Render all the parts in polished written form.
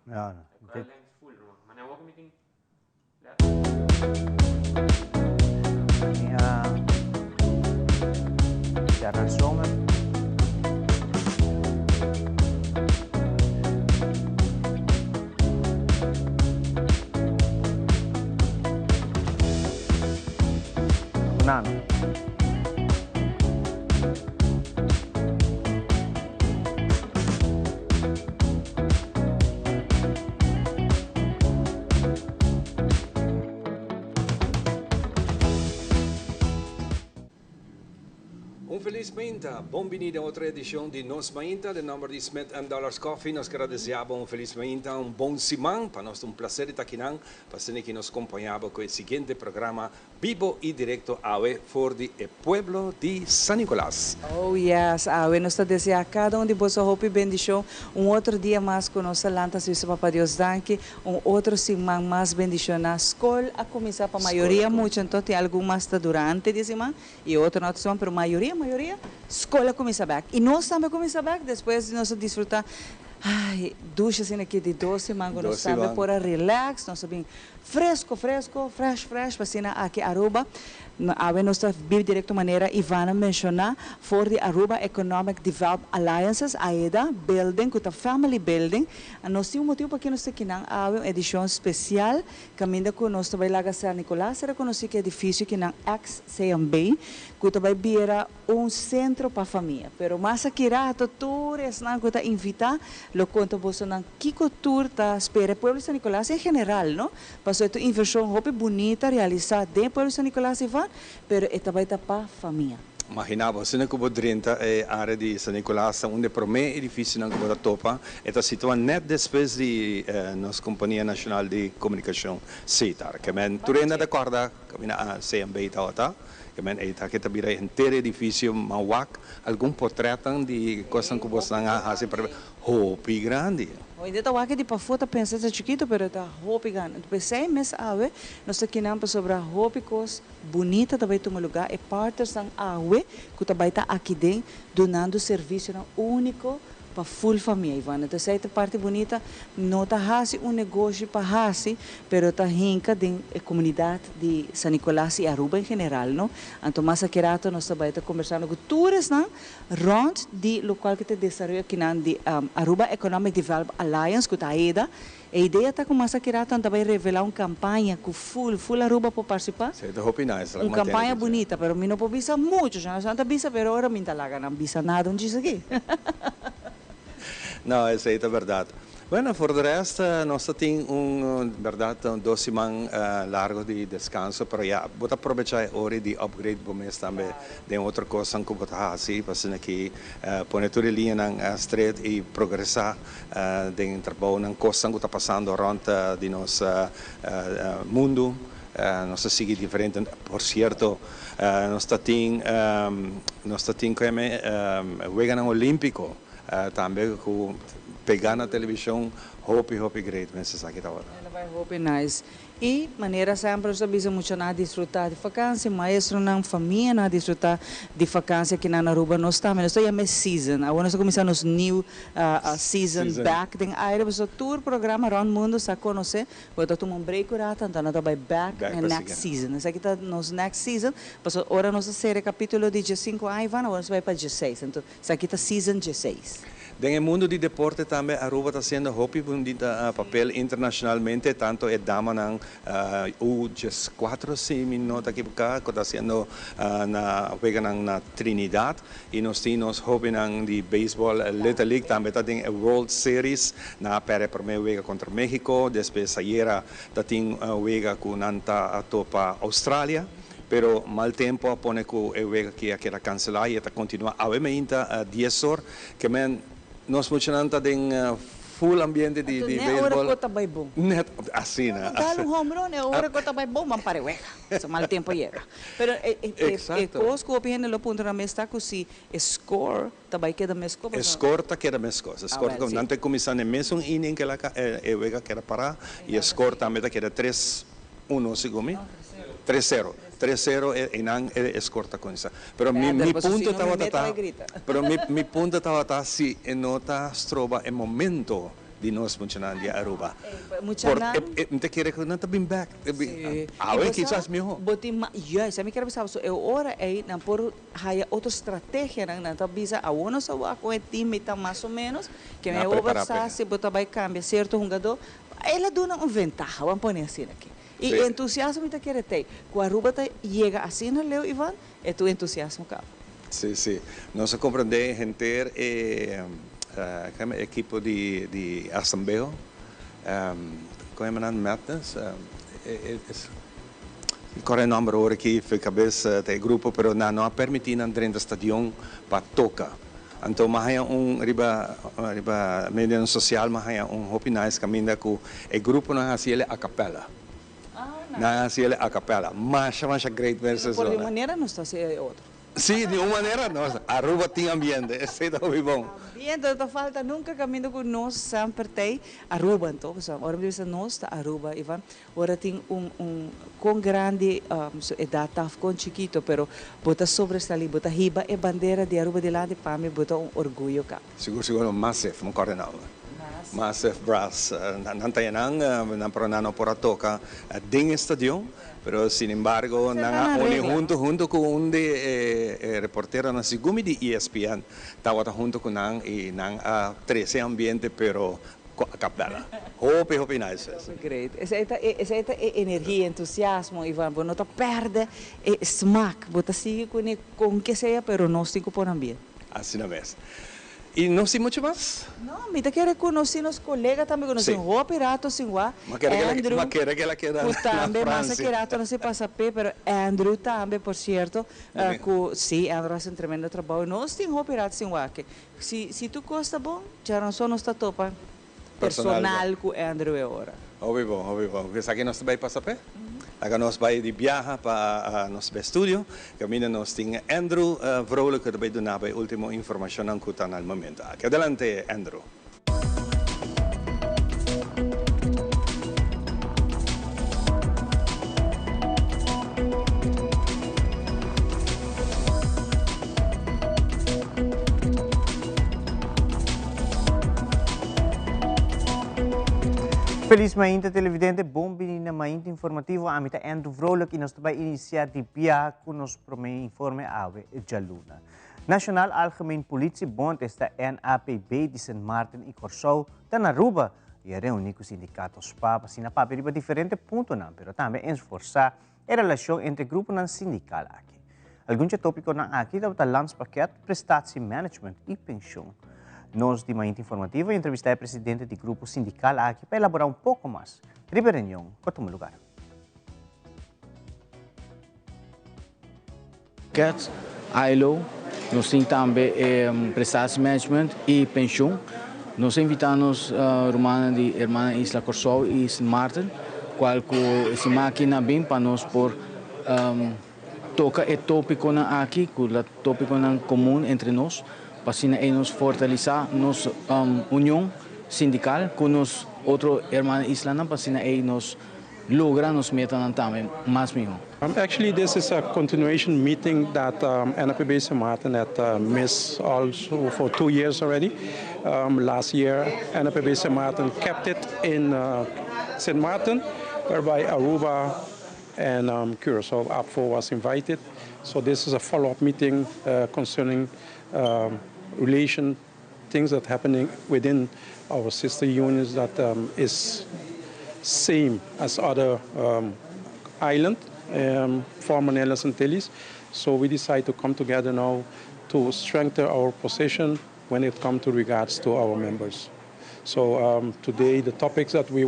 Ja, dit. Ja, cara zomer. Nano. Un feliz Mainta, bem-vindo a outra edição de Nos Mainta, de número de Smith Dollars Coffee. Nós queremos desejar um feliz Mainta, um bom semana. Para nós é um prazer estar aqui, para você que nos acompanhava com o seguinte programa, vivo e direto ao for de pueblo de San Nicolás. Oh yes, nós desejamos a cada um de vocês hope e bendição, outro dia mais com nossa lanta, se Papa Deus danke, outro semana mais bendição na escola, a começar para a maioria, muito, então tem algumas durante a semana e outra na outra semana, mas a maioria, escola começa back. E nós também começa back, depois de nós desfrutar, ai, ducha assim aqui de 12 semanas, nós também para relax, nós bem fresco, fresh, para cima aqui Aruba. Nós vive direto maneira Ivana mencionar for the Aruba Economic Development Alliances, AEDA, building, que é family building. Nós temos um motivo para que nós aqui na uma edição especial, caminho com nós também lá San Nicolás, será conhecido que edifício que na ex-CMB, que também vira centro para a família. Pero mais aqui rato, tours, não que tá invitar, lo conto você na Kiko Tour tá espera Pueblo San Nicolás em geral, não? Passou esta inversão hope bonita realizada dentro Pueblo San Nicolás e vai, pero esta vai estar para a família. Imaginava, se não que 30 é a área de San Nicolás, onde para mim edifício não que topa, está situado net depois de nossa Companhia Nacional de Comunicação, CETAR, que é turena da corda, que é a CMB tá? Que é que também é inteiro edifício mauac, algum portreto de coisa que você não faz para roupa grande. Ainda está aqui de para foto pensa é chiquito, pero está roupa grande. Depois 6 meses ave, nós aqui não sobre roupa coisa bonita também tem um lugar e parte sang ave que também está aqui dentro donando serviço único para full família, Ivana. Então, essa parte bonita não está fazendo negócio para fazer, pero está rica da comunidade de San Nicolás e Aruba em geral, não? Então, mais aqui rato nós também estamos conversando com tours, não? Rond de local que te desenvolve aqui na de Aruba Economic Development Alliance, que está AEDA. A ideia está com mais aqui rato também revelar uma campanha com full Aruba para participar. Sim, está nice. Uma campanha bonita, pero não pode visa muito, já não está visa, pero agora me talaga não visa nada, não diz aqui. Não, essa aí é verdade. Bueno, por de resto, nós temos verdade, 2 semanas largo de descanso, mas já, vou aproveitar a hora de upgrade para mês também, de outra coisa que vou fazer, para que pôr tudo linha na street e progressar de trabalho na coisa que está passando around de nosso mundo. Nós seguimos diferente, por certo, nós temos o olímpico. Também com pegar na televisão hope great mensagens aqui da hora. Ela vai hope nice. E maneira sempre nós sabemos muito na desfrutar de vacância, maestro na família na desfrutar de vacância aqui na Aruba nós também. Nós estamos season. Agora nós começamos new season back. Tem aire para tour programa around mundo sa conhecer. Vou tomar break rata, então nós vai back na next season. Essa aqui está nos next season. Passou hora nós série capítulo de 15 Ivan, agora nós vai para 16. Então essa aqui está season 16. No mundo de deporte também, Aruba está sendo hopi bonita papel internacionalmente, tanto é dama ng U14, se me nota que está sendo na Trinidad, e nós temos hopi ng de baseball, Little League, também está World Series, na para primeira vez contra México, depois ayer tem vega com nanta topa Austrália. Pero mal tempo pone que o vega que era cancelar e está continua a 10 horas, que nós funcionamos em full ambiente de baseball. Ora ko tabay bom. Net assim na. Dalo home run, ora ko tabay bom, man pareweka. Sa mal tempo yera. Pero cos ko opinion lo punto na mesta ko si score tabay queda mesco. Score ta queda mesco. Score ko nante começar nem mesmo inning que lá vega que era para e score também queda 3-1 segundo. 3-0. 3-0 e escorta com isso. Pero mi punto estava mi punto estava se nota trova é momento di nós funcionando di Aruba. Mucha Por, nan- te quiere que não bem back. Sí. Ahora Y quizás basta, mejor. Yes, eu me quero pensar, so eu ora aí na por haya outra estratégia na tá bisa a uno só com o time tá mais ou menos que Na me preparar oversa bem. se botar vai cambia certo um jogador, ela dona uma ventaja, vamos pôr assim aqui. E Sí. entusiasmo está querer ter, com a Aruba tá chega assim no Leo Ivan, é tu entusiasmo cá. Sì, sì. Non si comprende gente equipo di assembleo, come man Madness, corre nome ora aqui foi cabeça do grupo, pero não permitindo entrar no stadion para tocar. Então, mas riba mídia social, mas hopi nice caminho com o grupo não é a capela. Não é a capela, mas é great versus Por de maneira não está assim outro. Sim, de uma maneira, nossa, Aruba tem ambiente, esse é muito bom. Ambiente, não falta nunca caminho com nós sempre tem Aruba, então, agora me diz nós está Aruba, Ivan, agora tem com grande idade, com chiquito, pero bota sobresalir, bota riba e bandeira de Aruba de lá de Pami, bota orgulho cá. Seguro, massive, não corre não. Massive brass, nantayanang, nampronano por a toca, ding stadion, pero sin embargo, junto com um de reportero na Sigumi de ESPN, estava junto com nang e nang 13 ambiente, pero a capela. Hope nice. Great. Essa é energia, entusiasmo, Ivan, você não perde smack, você sigue com que seja, pero não sigo por ambiente. Assim não é. E não sei muito mais. Não, me quero conhecer os colegas também, conhecer o Pirato, Singua, Andrew, também, mas Pirato não se passa pé, pero Andrew também, por certo, sim, Andrew faz tremendo trabalho. Nós temos o Pirato, Singua, que se tu gosta bom, já não só nos topa personal com Andrew agora. Óbvio bom. Porque aqui nós vai passar pé. Agora nós vai de viajar para nosso estúdio. Caminho nós tem Andrew Vrolijk que vai dar a última informação que está no momento. Aqui adelante, Andrew. Feliz mainta televidente, bom na mainta informativo, amita Andrew Vrolijk e nós vai iniciar de pia com nos primeiro informe ave Jaluna. Nacional Algemeen Politiebond está NAPB de San Martin e Corsou, está na Aruba e reúne com os sindicatos para sinapar riba diferente ponto não, pero também esforçar a relação entre grupo não sindical aqui. Alguns tópicos não aqui da landspaket, prestatie management e pensão. Nós, de Mainta Informativa, entrevistamos o presidente do grupo sindical aqui para elaborar pouco mais. Ribeirão, quanto lugar. ILO, nós temos também prestatie management e pensão. Nós invitamos a irmã Isla Corsou e San Martin, qual se máquina bem para nós por tocar o tópico aqui, o tópico comum entre nós, para nos fortalecer nossa união sindical com os outros irmãos islandeses, para nos lograr nos metas também mais melhor. Actually, this is a continuation meeting that NAPB St. Martin had missed also for 2 years already. Last year, NAPB St. Martin kept it in St. Martin, whereby Aruba and Curaçao APFO was invited. So this is a follow-up meeting concerning things that happening within our sister unions that is same as other island, former Netherlands Antilles. So we decided to come together now to strengthen our position when it comes to regards to our members. So today the topics that we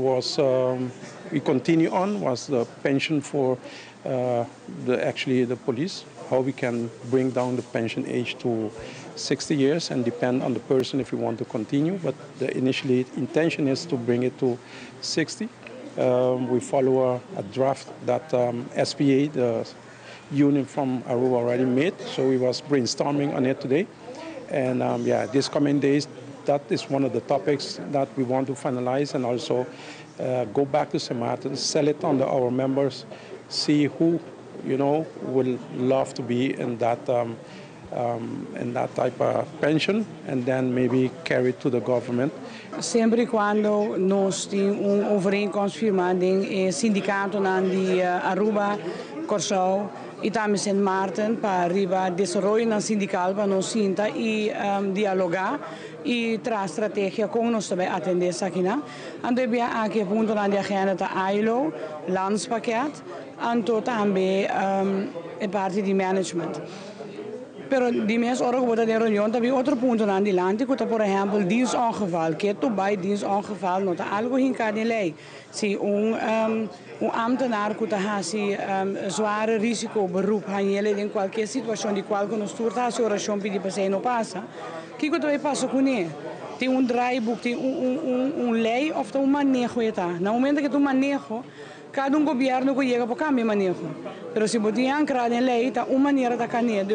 continue on was the pension for the police, how we can bring down the pension age to 60 years and depend on the person if we want to continue, but the initially intention is to bring it to 60. We follow a draft that SPA, the union from Aruba, already made, so we was brainstorming on it today. And this coming days, that is one of the topics that we want to finalize and also go back to St. Martin, sell it under our members, see who, will love to be in that and that type of pension, and then maybe carry it to the government. Sempre e quando nós temos overeenkomst firmada com o sindicato de Aruba, Corsau e também Sint Maarten para arriba desenvolver sindical para nós sinta e dialogar e trazer estratégia com nós também atender isso aqui, né? Então bem aqui ponto na agenda da ILO, landspakket, então também é parte de management. Pero die mensen ook worden de reunião também outro ponto aan die land que por exemplo diensongeval que tu bij diensongeval não tá algo in cada lei se ambtenaar que tá se zware risiko beroep aan ele in qualquer situação de qual que nos turta a oração pedir para ser não passa que tu vai passar com ele tem draaiboek tem lei of tem manejo eta no momento que tu manejo cada governo que chega para cambiar manejo. Mas se você ancrar em lei, tá uma maneira da caneia.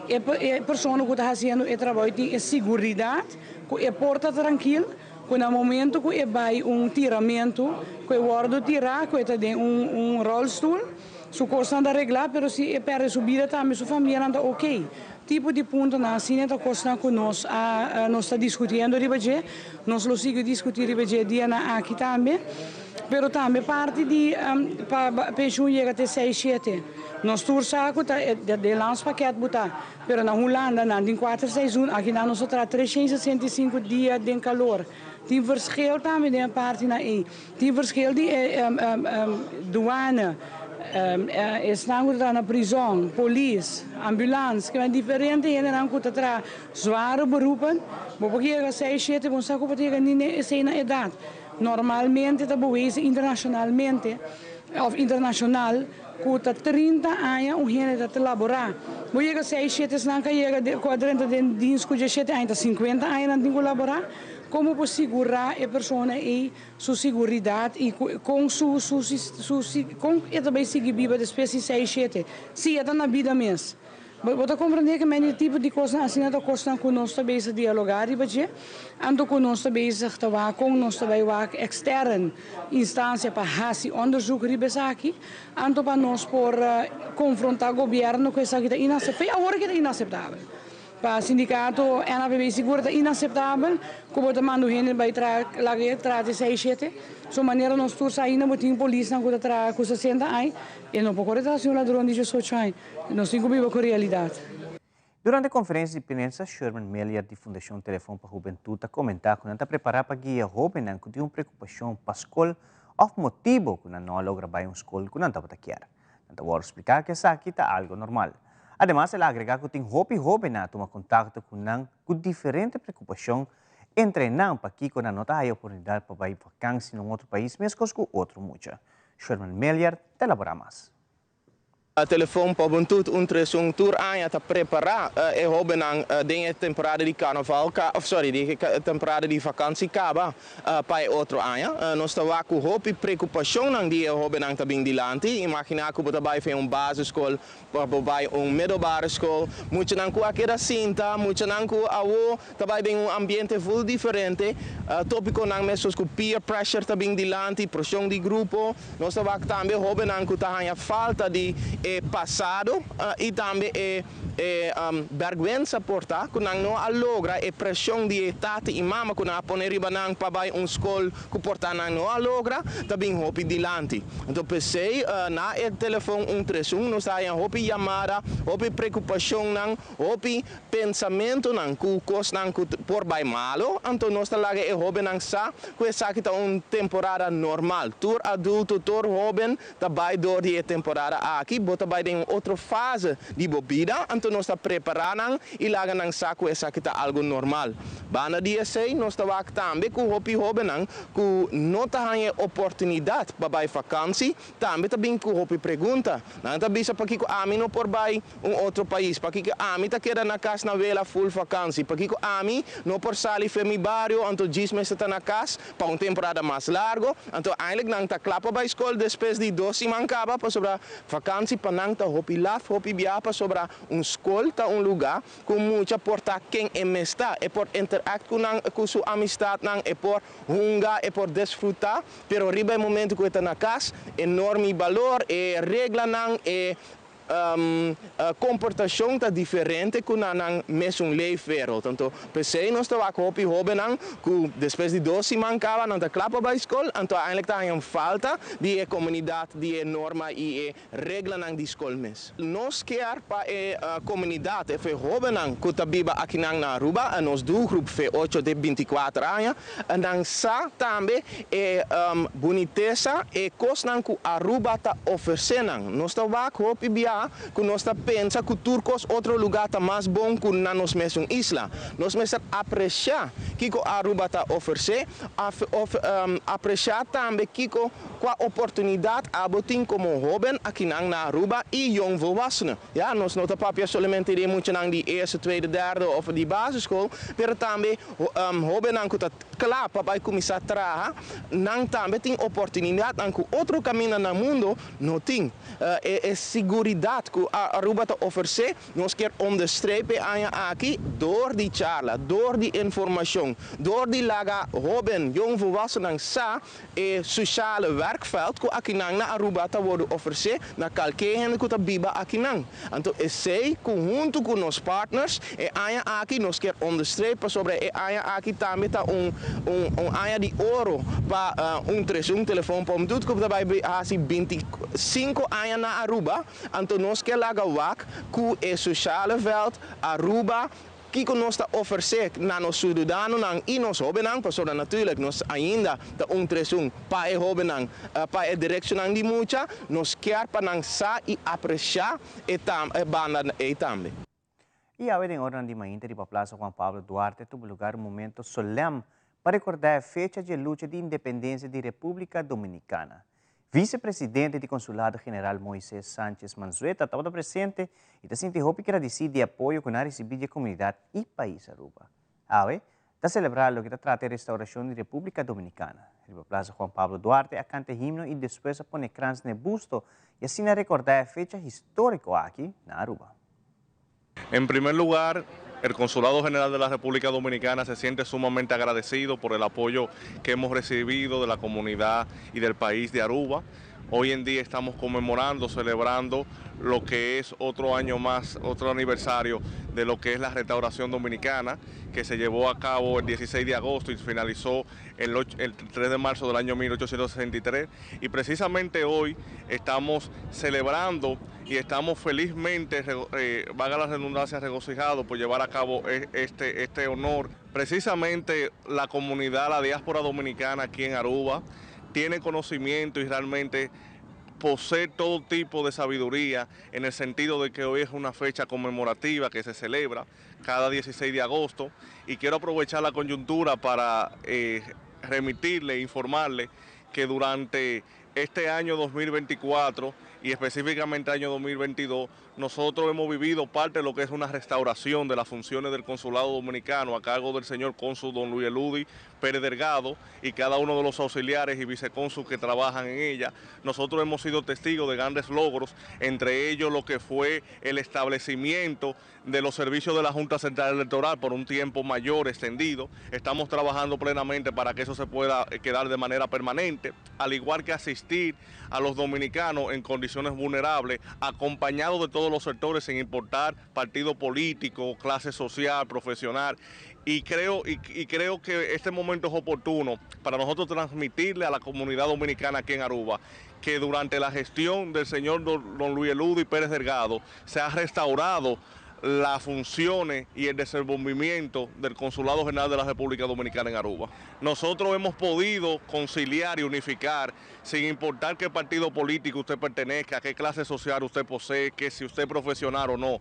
Então, a pessoa que está fazendo o trabalho tem segurança, que é porta tranquila, que no momento que vai tiramento, que o guarda tirar, que tem rolstoel, su costa da arreglar, mas se perde subida também, sua família anda ok. Tipo de ponto na cine da costa que nós está discutindo ribeje, nós lo sigo discutir ribeje dia na aqui também. Pero também parte de pensão chega até 6-7. Nós tursaco de landspakket botar. Pero na Holanda na tem 4 seizoen, aqui na nós tra 365 dias de calor. Tem verschil também de parte na e. Tem verschil de douane. Estão na prisão, polícia, ambulância, que é diferente e ainda não custa tra zware beroepen. Porque chega 6-7, vão saco para ter nem na idade. Normalmente está bewezen internacionalmente, of internacional, que 30 anos gente te laborar. Mas chega 6-7 anos, chega quadrante de dienst que já 7 anos, 50 anos não tem laborar. Como para segurar a pessoa e sua segurança e com também seguir viva de espécie 6-7. Se é na vida mesmo. Você compreende que esse tipo de coisa assim é coisa que nós também se dialogar e bater, ando que nós também se trabalhar com nós também externa instância para fazer onderzoek aqui, ando para nós por confrontar o governo com essa que é inaceitável, agora que é inaceitável. Para o sindicato, NAVB seguro é inaceitável, como te mando gente vai trazer 6-7, de maneira nós todos ainda não temos polícia que está com 60 anos, e não pode trazer um ladrão de 18 anos, nós temos que viver com a realidade. Durante a conferência de imprensa, Sherman Melier, da Fundação Telefone para a Juventude, comentou que não está preparado para guiar jovens que têm uma preocupação para a escola ou motivo que não logra ir a uma escola que não está para querer. Não vou explicar que isso aqui está algo normal. Además, ele agrega que tem jovens que tomam contato com diferentes preocupações entre não para que não nota a oportunidade para ir vacância em outro país, mesmo que outro muito. Sherman Melier, te elabora mais. A telefone para Ubuntu um tour aan te preparar e hoben de temporada de carnaval of sorry de temporada de vakantie acaba para outro ano nós estava com hope preocupação não de hoben ang tabing dilante imagina que bota vai fazer basisschool para middelbare school muito não com aquela cinta muito não com awo também bem ambiente full diferente tópico não mesmo com peer pressure tabing dilante pressão de grupo nós estava também hoben ang com a falta de passado e também vergüenza porta que não logra a pressão de tata e mama que não poner ribanang para escola que porta não logra também hope dilante então pensei na telefone 131 nós aí hope chamada hope preocupação não hope pensamento não que coisa não por vai malo então nós lá é hope não sa que essa que tá temporada normal tur adulto tur hoben também dor de temporada aqui bota vai em outra fase de bebida então nós está preparando e lá nang saco essa que está algo normal bana dia sei nós está aqui também com hopi hobenang com não tá a oportunidade para vai vacância também com hopi pergunta não tá bisa para que ami não por vai outro país para que ami tá queda na casa na vela full vacância para que ami não por sali femi barrio então diz me está na casa para temporada mais largo então eigenlijk nang tá clapa para escola depois de 2 semanas acaba para sobre vacância para nang tá hopi laf hopi biapa sobre escola tá lugar com muita porta quem está é por interact com sua amistade não é por hungar é por desfrutar pero riba momento que está na casa enorme valor e regla não é comportação tá diferente com na mesmo leefwereld. Então, pensei nós estava com o hobenang que depois de 12 mancava não tá clapa para a escola, então eigenlijk tá em falta de comunidade, de norma e regra na escola mes. Nós quer para a comunidade foi hobenang que tá biba aqui na Aruba, nós do grupo foi 8 de 24 anos, dan sa também boniteza e coisas que Aruba tá oferecendo. Nós estava com o que nós pensa que Turcos outro lugar tá mais bom que na nos mesma isla. Nós mesmo apreciar que a Aruba tá oferecer, apreciar também que qual oportunidade abotim como jovem aqui na Aruba e jong volwassenen. Ja, nós não tá papia somente de muito na de eerste, tweede, derde of de basisschool, mas também jovem que tá klaar para começar a trabalhar, não também tem oportunidade que outro caminho no mundo não tem. É segurança que a Aruba te oferecer, nós queremos onderstrepen aqui door die charla, door die informatie, door die laga jovem, jong volwassenen sa sociale werkveld que aqui na Aruba te worden oferecer na qualquer gente que te biba aqui na. Então, sei que junto com os partners, aqui nós queremos onderstrepen sobre aqui também tá área de ouro para telefone para tudo que vai assim 25 anos na Aruba. Então nós queremos lagawak que é sociale veld Aruba que nós está oferecer na nos cidadãos e nos jovens, porque natuurlijk nós ainda tá para o jovem, para a direção de muita, nós quer para não sa e apreciar e banda e também. E a em hora de manhã de Plaza Juan Pablo Duarte tuvo lugar momento solene para recordar a fecha de luta de independência da República Dominicana. Vice-presidente do Consulado General Moisés Sánchez Manzueta estava presente e está sentindo que agradecido de apoio que ha recebido da comunidade e país Aruba. Awe, está celebrando o que trata de restauração da República Dominicana. A Plaza Juan Pablo Duarte a canta himno e depois a pone crans no busto e assim a recordar a fecha histórica aqui na Aruba. En primer lugar, el Consulado General de la República Dominicana se siente sumamente agradecido por el apoyo que hemos recibido de la comunidad y del país de Aruba. Hoy en día estamos conmemorando, celebrando lo que es otro año más, otro aniversario de lo que es la restauración dominicana, que se llevó a cabo el 16 de agosto y finalizó el 3 de marzo del año 1863. Y precisamente hoy estamos celebrando y estamos felizmente, valga la redundancia, regocijados por llevar a cabo este honor. Precisamente la comunidad, la diáspora dominicana aquí en Aruba, tiene conocimiento y realmente posee todo tipo de sabiduría en el sentido de que hoy es una fecha conmemorativa que se celebra cada 16 de agosto y quiero aprovechar la coyuntura para remitirle e informarle que durante este año 2024 y específicamente año 2022, nosotros hemos vivido parte de lo que es una restauración de las funciones del Consulado Dominicano a cargo del señor cónsul don Luis Eludi Pérez Delgado y cada uno de los auxiliares y vicecónsul que trabajan en ella. Nosotros hemos sido testigos de grandes logros, entre ellos lo que fue el establecimiento de los servicios de la Junta Central Electoral por un tiempo mayor, extendido. Estamos trabajando plenamente para que eso se pueda quedar de manera permanente, al igual que asistir a los dominicanos en condiciones vulnerables, acompañados de todos los sectores sin importar partido político, clase social, profesional. Y creo que este momento es oportuno para nosotros transmitirle a la comunidad dominicana aquí en Aruba que durante la gestión del señor don Luis Eludi Pérez Delgado se ha restaurado las funciones y el desenvolvimiento del Consulado General de la República Dominicana en Aruba. Nosotros hemos podido conciliar y unificar, sin importar qué partido político usted pertenezca, a qué clase social usted posee, que si usted es profesional o no.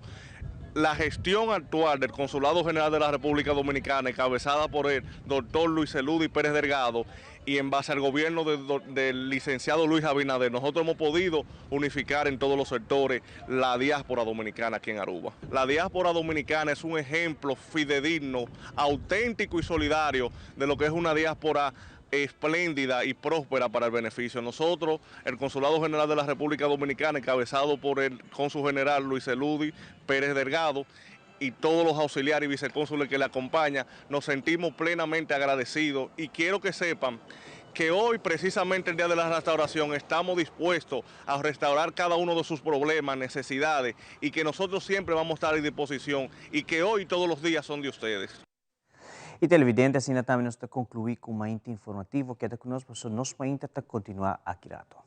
La gestión actual del Consulado General de la República Dominicana, encabezada por el doctor Luis Eludi Pérez Delgado, y en base al gobierno del licenciado Luis Abinader, nosotros hemos podido unificar en todos los sectores la diáspora dominicana aquí en Aruba. La diáspora dominicana es un ejemplo fidedigno, auténtico y solidario de lo que es una diáspora espléndida y próspera para el beneficio. Nosotros, el Consulado General de la República Dominicana, encabezado por el cónsul general Luis Eludi Pérez Delgado, y todos los auxiliares y vicecónsules que le acompañan, nos sentimos plenamente agradecidos y quiero que sepan que hoy, precisamente el Día de la Restauración, estamos dispuestos a restaurar cada uno de sus problemas, necesidades, y que nosotros siempre vamos a estar a disposición, y que hoy todos los días son de ustedes. E televidentes, assim também nós concluir com uma íntia informativo que é conosco, para nós ainda continuar aqui rato.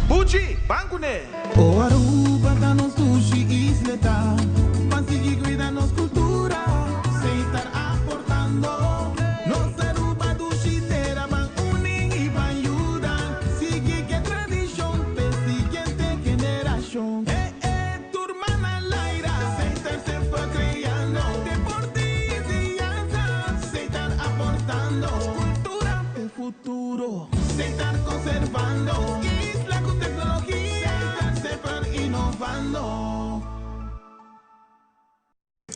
Buji, banco né? O Aruba da nos sushi isleta, consegui cuidar nos cultura, sem estar aportando. Nos Aruba do Chitera van uning e van ayudar, sigue que tradição, pe siguiente generación. Turma na laira, sem estar sempre criando, deporte e criança, sem estar aportando. Cultura é futuro, sem estar conservando.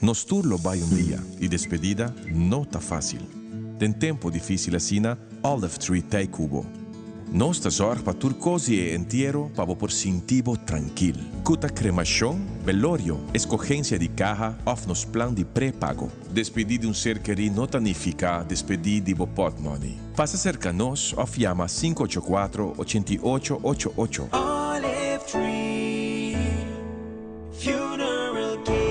Nos turlo vai dia e despedida não tá fácil. Tem tempo difícil assina, Olive Tree Tay Cubo. Nós tá zorg para tur cosi e inteiro para por sentivo tranquilo. Cuta cremação, velorio, escogência de caja, of nos plan de pré-pago. Despedir de um ser querido não tanifica despedir de bopot money. Faça cerca nos, of llama 584-8888. Olive Tree Funeral Care.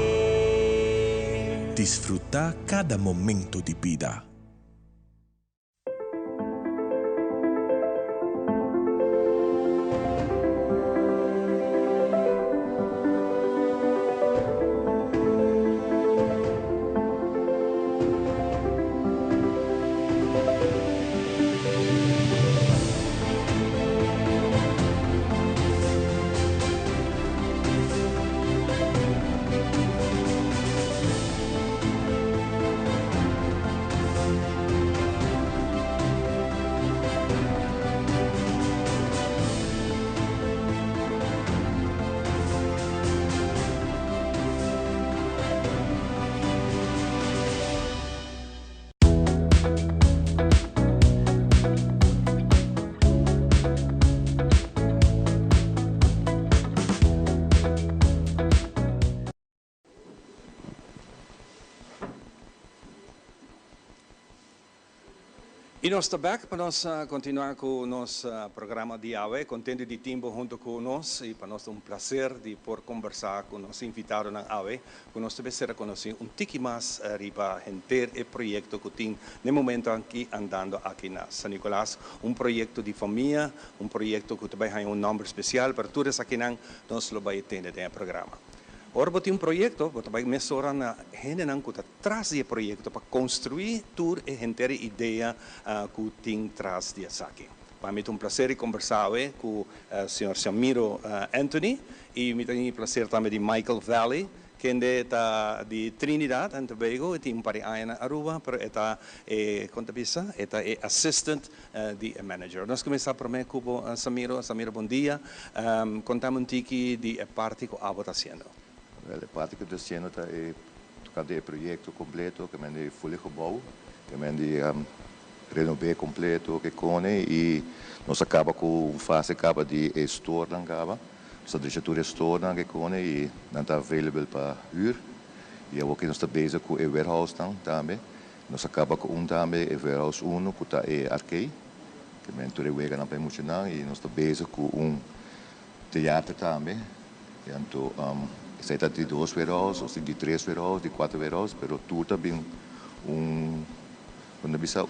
Desfrutar cada momento de vida. E nós estamos aqui para nós continuar com o nosso programa de AVE, contente de tempo junto conosco e para nós é um prazer de poder conversar com os invitados na AVE, que nós também será conhecer tique mais riba enter e projeto que tem no momento aqui andando aqui na São Nicolás, projeto de família, projeto que também tem nome especial para todos aqui nós lo vai ter no programa. Ora, tem projeto, que vai mesurar na gente que traz esse projeto para construir toda a ideia que tem traz de aqui. Para mim é prazer conversar com o senhor Samiro Anthony e me tem prazer também de Michael Valley, que é de Trinidad and Tobago, e tem para na Aruba, pero é contabilista, é assistant de manager. Nós começamos por mim com Samiro. Samiro, bom dia. Contamos tique de parte que a está fazendo. A parte que estou fazendo é tocar o projeto completo, que é fully gebouw, que é renovar completo, que cone e nós acaba com fase acaba de store dan acaba, nós deixamos store dan que cone e não está available para huur. E eu aqui nós estamos bezig com o warehouse também, nós acaba com também o warehouse 1 que está arcade, que é toda wega não para muito não e nós estamos bezig com teatro também, então sei de 2 warehouse, ou de 3 warehouse, de 4 warehouse, pero tudo também quando bisa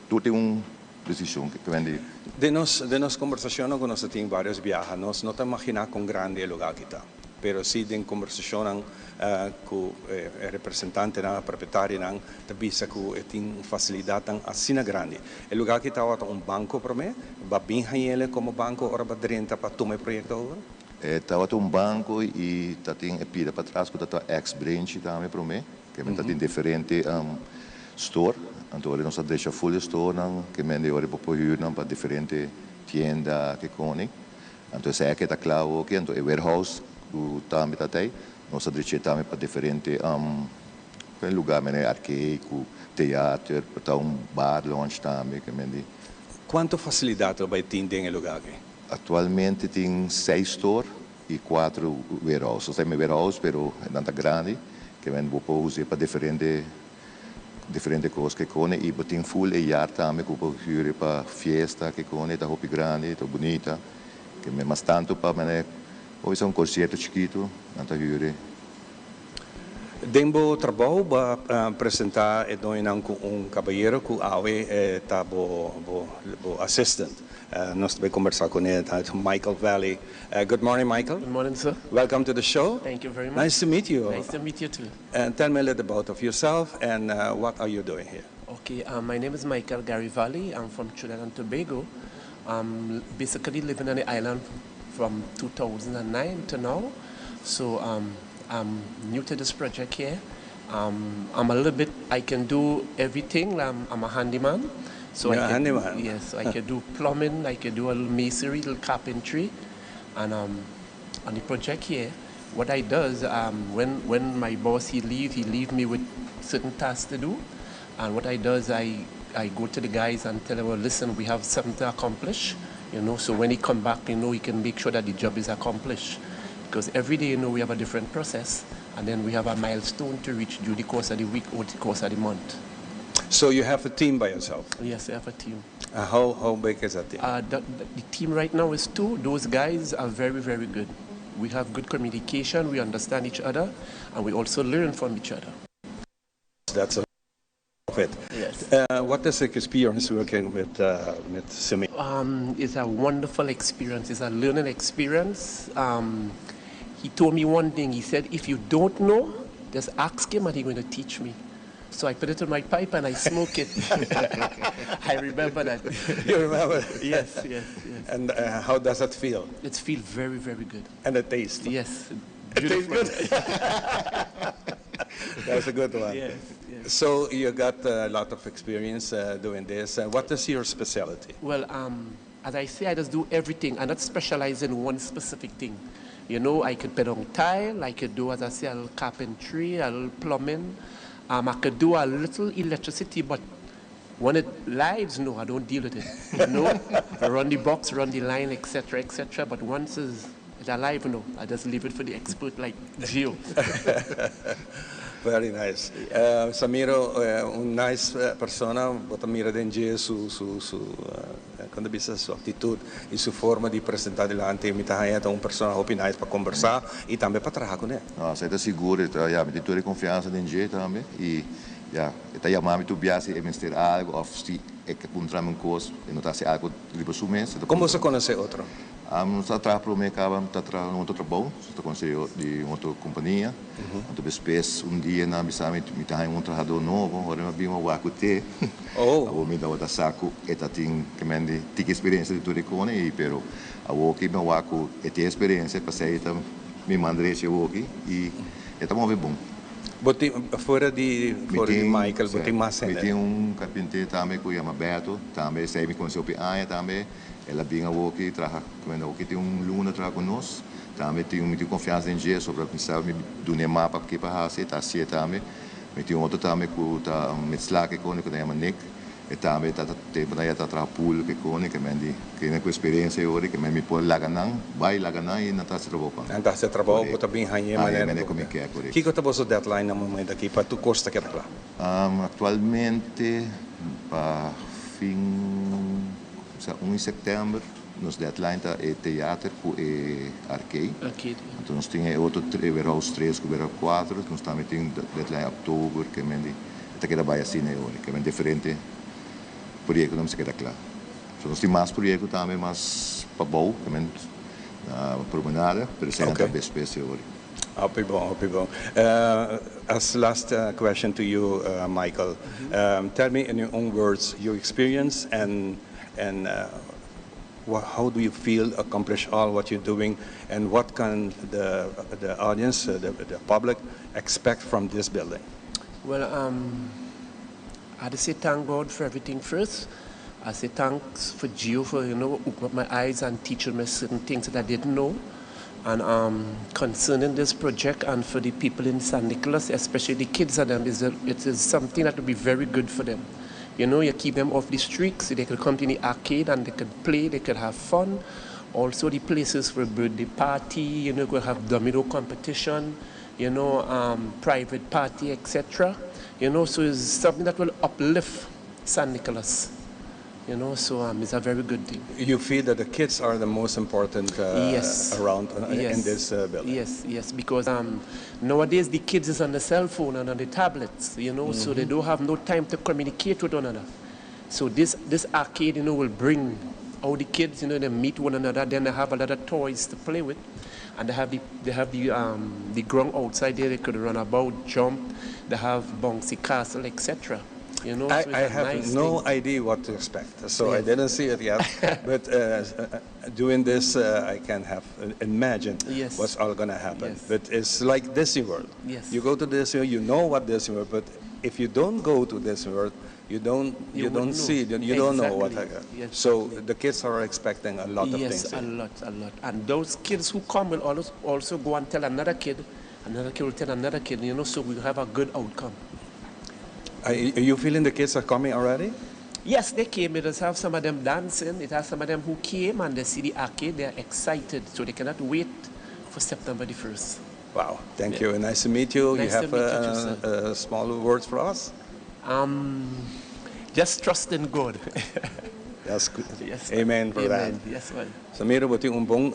tudo tem decisão que vem de nossa conversação com nós tem vários viagens, nós não imaginamos com grande lugar que está, pero sim de conversação com o representante na proprietário na bisa que tem facilidade assim grande. O lugar que está banco para mim, vai bem ele como banco ora para dentro para tomar projeto agora. Estava banco e tem pida para trás que está ex-branch também para mim, que tem diferente store, então nós deixa full store que me deu para huur para diferente tienda que conem, então se é que está claro que então o warehouse o também está aí, nós deixa também para diferente um lugar arcaico, teatro, para bar, lounge também, que Quanto facilidade vai ter em lugar aqui? Atualmente tem 6 stores e 4 warehouses. Tem warehouse, pero não tá grande, que vou usar para diferentes coisas que cone e tem full ER também, que vou usar para festa, que cone, tá roupa grande, tá bonita, que mas tanto para hoje é concerto chiquito, não tá usar. Dembo trabalho para apresentar caballero que está assistant. Nós vamos conversar com ele, Michael Valley. Good morning, Michael. Good morning, sir. Welcome to the show. Thank you very much. Nice to meet you. Nice to meet you too. And tell me a little about of yourself and what are you doing here? Okay, my name is Michael Gary Valley. I'm from Trinidad and Tobago. I'm basically living on the island from 2009 to now. So I'm new to this project here. I'm a little bit, I can do everything. I'm a handyman. So You're a handyman? Yes, I can do plumbing, I can do a little masonry, little carpentry. And on the project here, what I does, when my boss, he leave me with certain tasks to do. And what I does, I go to the guys and tell them, well, listen, we have something to accomplish. So when he come back, he can make sure that the job is accomplished. Because every day, we have a different process, and then we have a milestone to reach during the course of the week or the course of the month. So you have a team by yourself? Yes, I have a team. How big is that team? The team right now is 2. Those guys are very, very good. We have good communication, we understand each other, and we also learn from each other. That's a of it. Yes. What is the experience working with Simi? It's a wonderful experience. It's a learning experience. He told me one thing. He said, if you don't know, just ask him and he's going to teach me. So I put it in my pipe and I smoke it. I remember that. You remember? Yes. And how does it feel? It feels very, very good. And the taste? Yes. It tastes good? That's a good one. Yes. So you got a lot of experience doing this. What is your specialty? Well, as I say, I just do everything. I not specialize in one specific thing. I could put on tile, I could do, as I say, a little carpentry, a little plumbing. I could do a little electricity, but when it lives, no, I don't deal with it. I run the box, run the line, etc., etc. But once it's alive, no, I just leave it for the expert like Gio. Very nice. Samiro, nice persona, bota mira dentro quando vista sua atitude e sua forma de apresentar delante de mim, uma persona muito nice para conversar e também para trabalhar com ele. Você está seguro, me toda confiança dentro também e está chamando tu biase e minister algo ou se é que encontrar uma coisa e não está se algo de pessoa. Como você conhece outro? Nós trabalhamos para o mercado, trabalhamos outro trabalho, nós conhecemos de outra companhia. Depois dia na bisame me tá um trabalhador novo, agora me vimos o acute. O me dá outra saco, eta tem que mende tic experiência de tudo com e pero a woki me waku tem experiência para sair tam me mandei esse woki e eta muito bom. Fora de Michael, tem mais tem carpinteiro também que chama Beto, também sei me conheceu Pianha também. Ela vinha aqui, quando tem luna trabalha conosco, também tem muita confiança em dia sobre pensar do mapa que para fazer, tá assim também. Me tem outro também que tá metzla que quando eu chama Nick, e também tá trabalhar pool que quando que com experiência hoje que me pode laganan, vai laganan e não tá se trabalhando. Não tá se trabalhando, tá bem ranhe maneira. Como que é correto. Que tá você deadline no momento aqui para tu costa que tá lá? Atualmente para fim 1 de setembro, nos deadline está é teatro e arcade. Então nós temos outro verão 3, verão 4, nós também temos deadline outubro, que está que trabalha assim agora, que é diferente projeto não se queda claro. Então nós temos mais projetos também, mais para bom, que é promenada, mas é bem especial agora. Hope bom. As last question to you, Michael, tell me in your own words your experience and how do you feel accomplish all what you're doing and what can the audience, the public expect from this building? Well, I'd say thank God for everything first. I say thanks for Gio for, opening up my eyes and teaching me certain things that I didn't know. And concerning this project and for the people in San Nicolas, especially the kids of them, it is something that will be very good for them. You know, you keep them off the streets, they could come to the arcade and they could play, they could have fun. Also the places for birthday party, you know, could have domino competition, you know, private party, etc. You know, so it's something that will uplift San Nicolas. You know, so it's a very good thing. You feel that the kids are the most important yes. around yes. in this building? Yes, because nowadays the kids is on the cell phone and on the tablets, you know, so they don't have no time to communicate with one another. So this arcade, you know, will bring all the kids, you know, they meet one another, then they have a lot of toys to play with. And they have the ground outside there, they could run about, jump, they have bouncy castle, etc. You know, I so have nice no thing. idea what to expect, so Yes. I didn't see it yet. But doing this, I can have imagine Yes. what's all gonna happen. Yes. But it's like Disney World. Yes. You go to Disney World, you know what Disney World. But if you don't go to Disney World, you don't wouldn't see, know. you don't know what. Exactly. Yes, so the kids are expecting a lot of Yes, things. a lot. And those kids who come will also go and tell another kid will tell another kid, you know, so we'll have a good outcome. Are you feeling the kids are coming already? Yes, they came. It does have some of them dancing. It has some of them who came and they see the arcade. They're excited, so they cannot wait for September the 1st. Wow, thank you. Nice to meet you. Nice you to have meet you, small words for us? Just trust in God. That's good. Yes, Amen for Amen. that. Yes, man. Samira, buti bom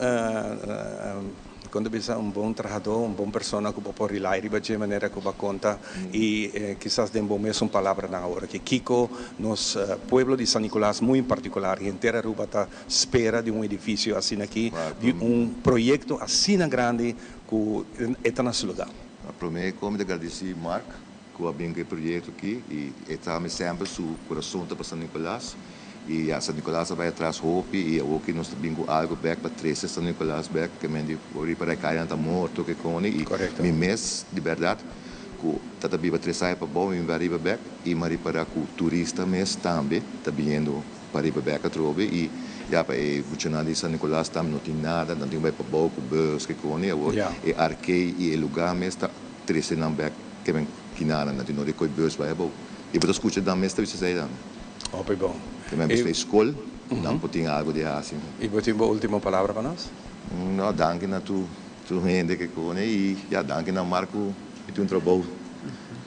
quando bisa bom trabajador, bom persona que può rely riba de maneira que va conta e quizás den bom mesmo palavra na hora que Kiko nos pueblo de San Nicolás muito particular e inteira Aruba está espera de edifício assim aqui, de projeto assim grande que está nesse lugar. Para mim, como de agradecer Mark que abriu o projeto aqui e está sempre o coração para San Nicolás. E a San Nicolás vai atrás hope e eu que nós bingo algo back para três San Nicolás back que me digo ori para cair anta morto que cone e me mês de verdade que tata biba três sai para bom e vai riba back e mari para que turista mês também tá vindo para riba back a trove e já para e funcionário de San Nicolás também não tem nada não tem vai para bom com bus que cone e arcade e o lugar mês tá três não back que vem kinara não tem não de coi bus vai bom e para escutar da mês tá você sai da Hope bom. Também para a escola, não pode ter algo de assim. E você tem uma última palavra para nós? Não, danke na tu gente que conhece e já danke na Marco e tu trabalho.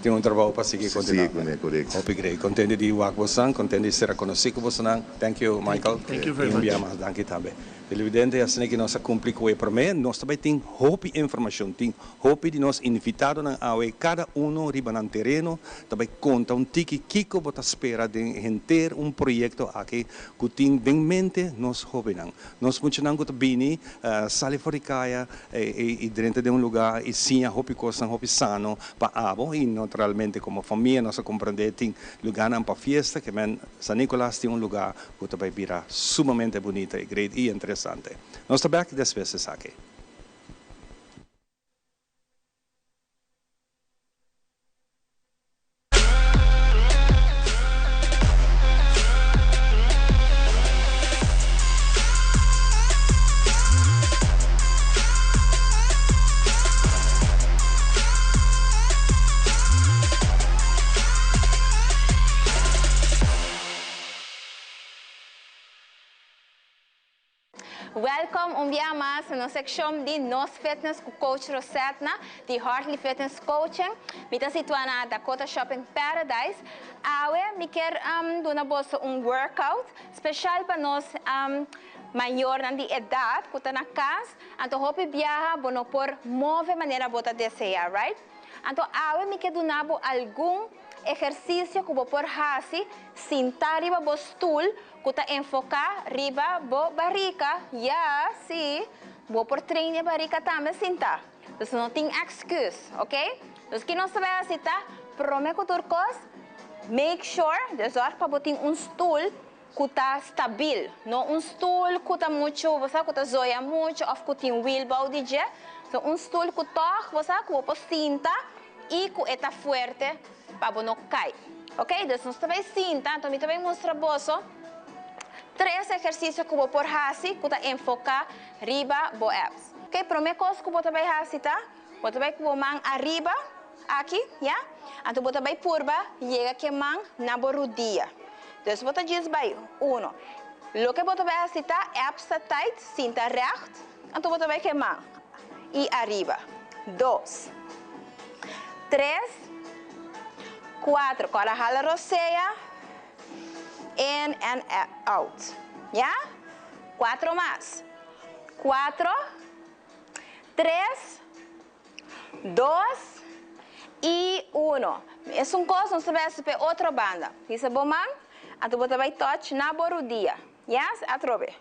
Tem trabalho para seguir continuando. Sim, correto. Hope great. Contente de wak você, contente de ser conhecido você. Thank you, Michael. Thank you very much. Enviamos danke também. Televidente, assim que nós cumprimos para mim, nós também tem hope informação, tem hope de nós invitado na AOE, cada riba no terreno, também conta tiki Kiko bota espera de ter projeto aqui que tem bem mente nós hope não. Nós funcionamos com bini, sali fora caia e dentro de lugar e sim a hope coisa, hope sano para abo e naturalmente como família nós compreender tem lugar para fiesta que San Nicolás tem lugar que também vira sumamente bonito e great e interessante. Nós estamos aqui 10 vezes aqui. Welkom un día más en la sección de Nos Fitness con Coach Rosetna, de Heartly Fitness Coaching. Me está situada en Dakota Shopping Paradise. Ahora me quiero dar un workout especial para nos mayor de edad que están en casa. Entonces, hope viaja bueno por mover manera bota desear, right? Entonces, ahora me quiero dar algún ejercicio que por hacer sentar riba bo stool que está enfocar riba bo barriga ya sí bo por treinar barriga também sentar então não tem excuse, ok? Então que não sabe assim tá prometo turcos make sure desor para botar stool que está estável não stool que está muito você que está zoia muito ou que tem wheel body já então stool que toca você que você sentar e que está forte para não cair, ok? Então, nós também sinta, então, eu também mostro para 3 exercícios que eu vou fazer, que eu vou enfocar riba bo abs. Ok, primeira coisa que você vai fazer, tá? Você vai com a mão arriba, aqui, já? Então você vai curva, chega que a mão na borudia. Então você diz vai, 1. O que você vai fazer, tá? Absta tight, cinta recht. Então você vai com a mão e arriba. 2, 3, 4. Agora jala a roceia. In and out. Já? 4 mais. 4, 3, 2 e 1. Essa é uma coisa que você vai fazer para outra banda. Isso é bom, man? Então você vai touch na borudia. Yes? Atrobe.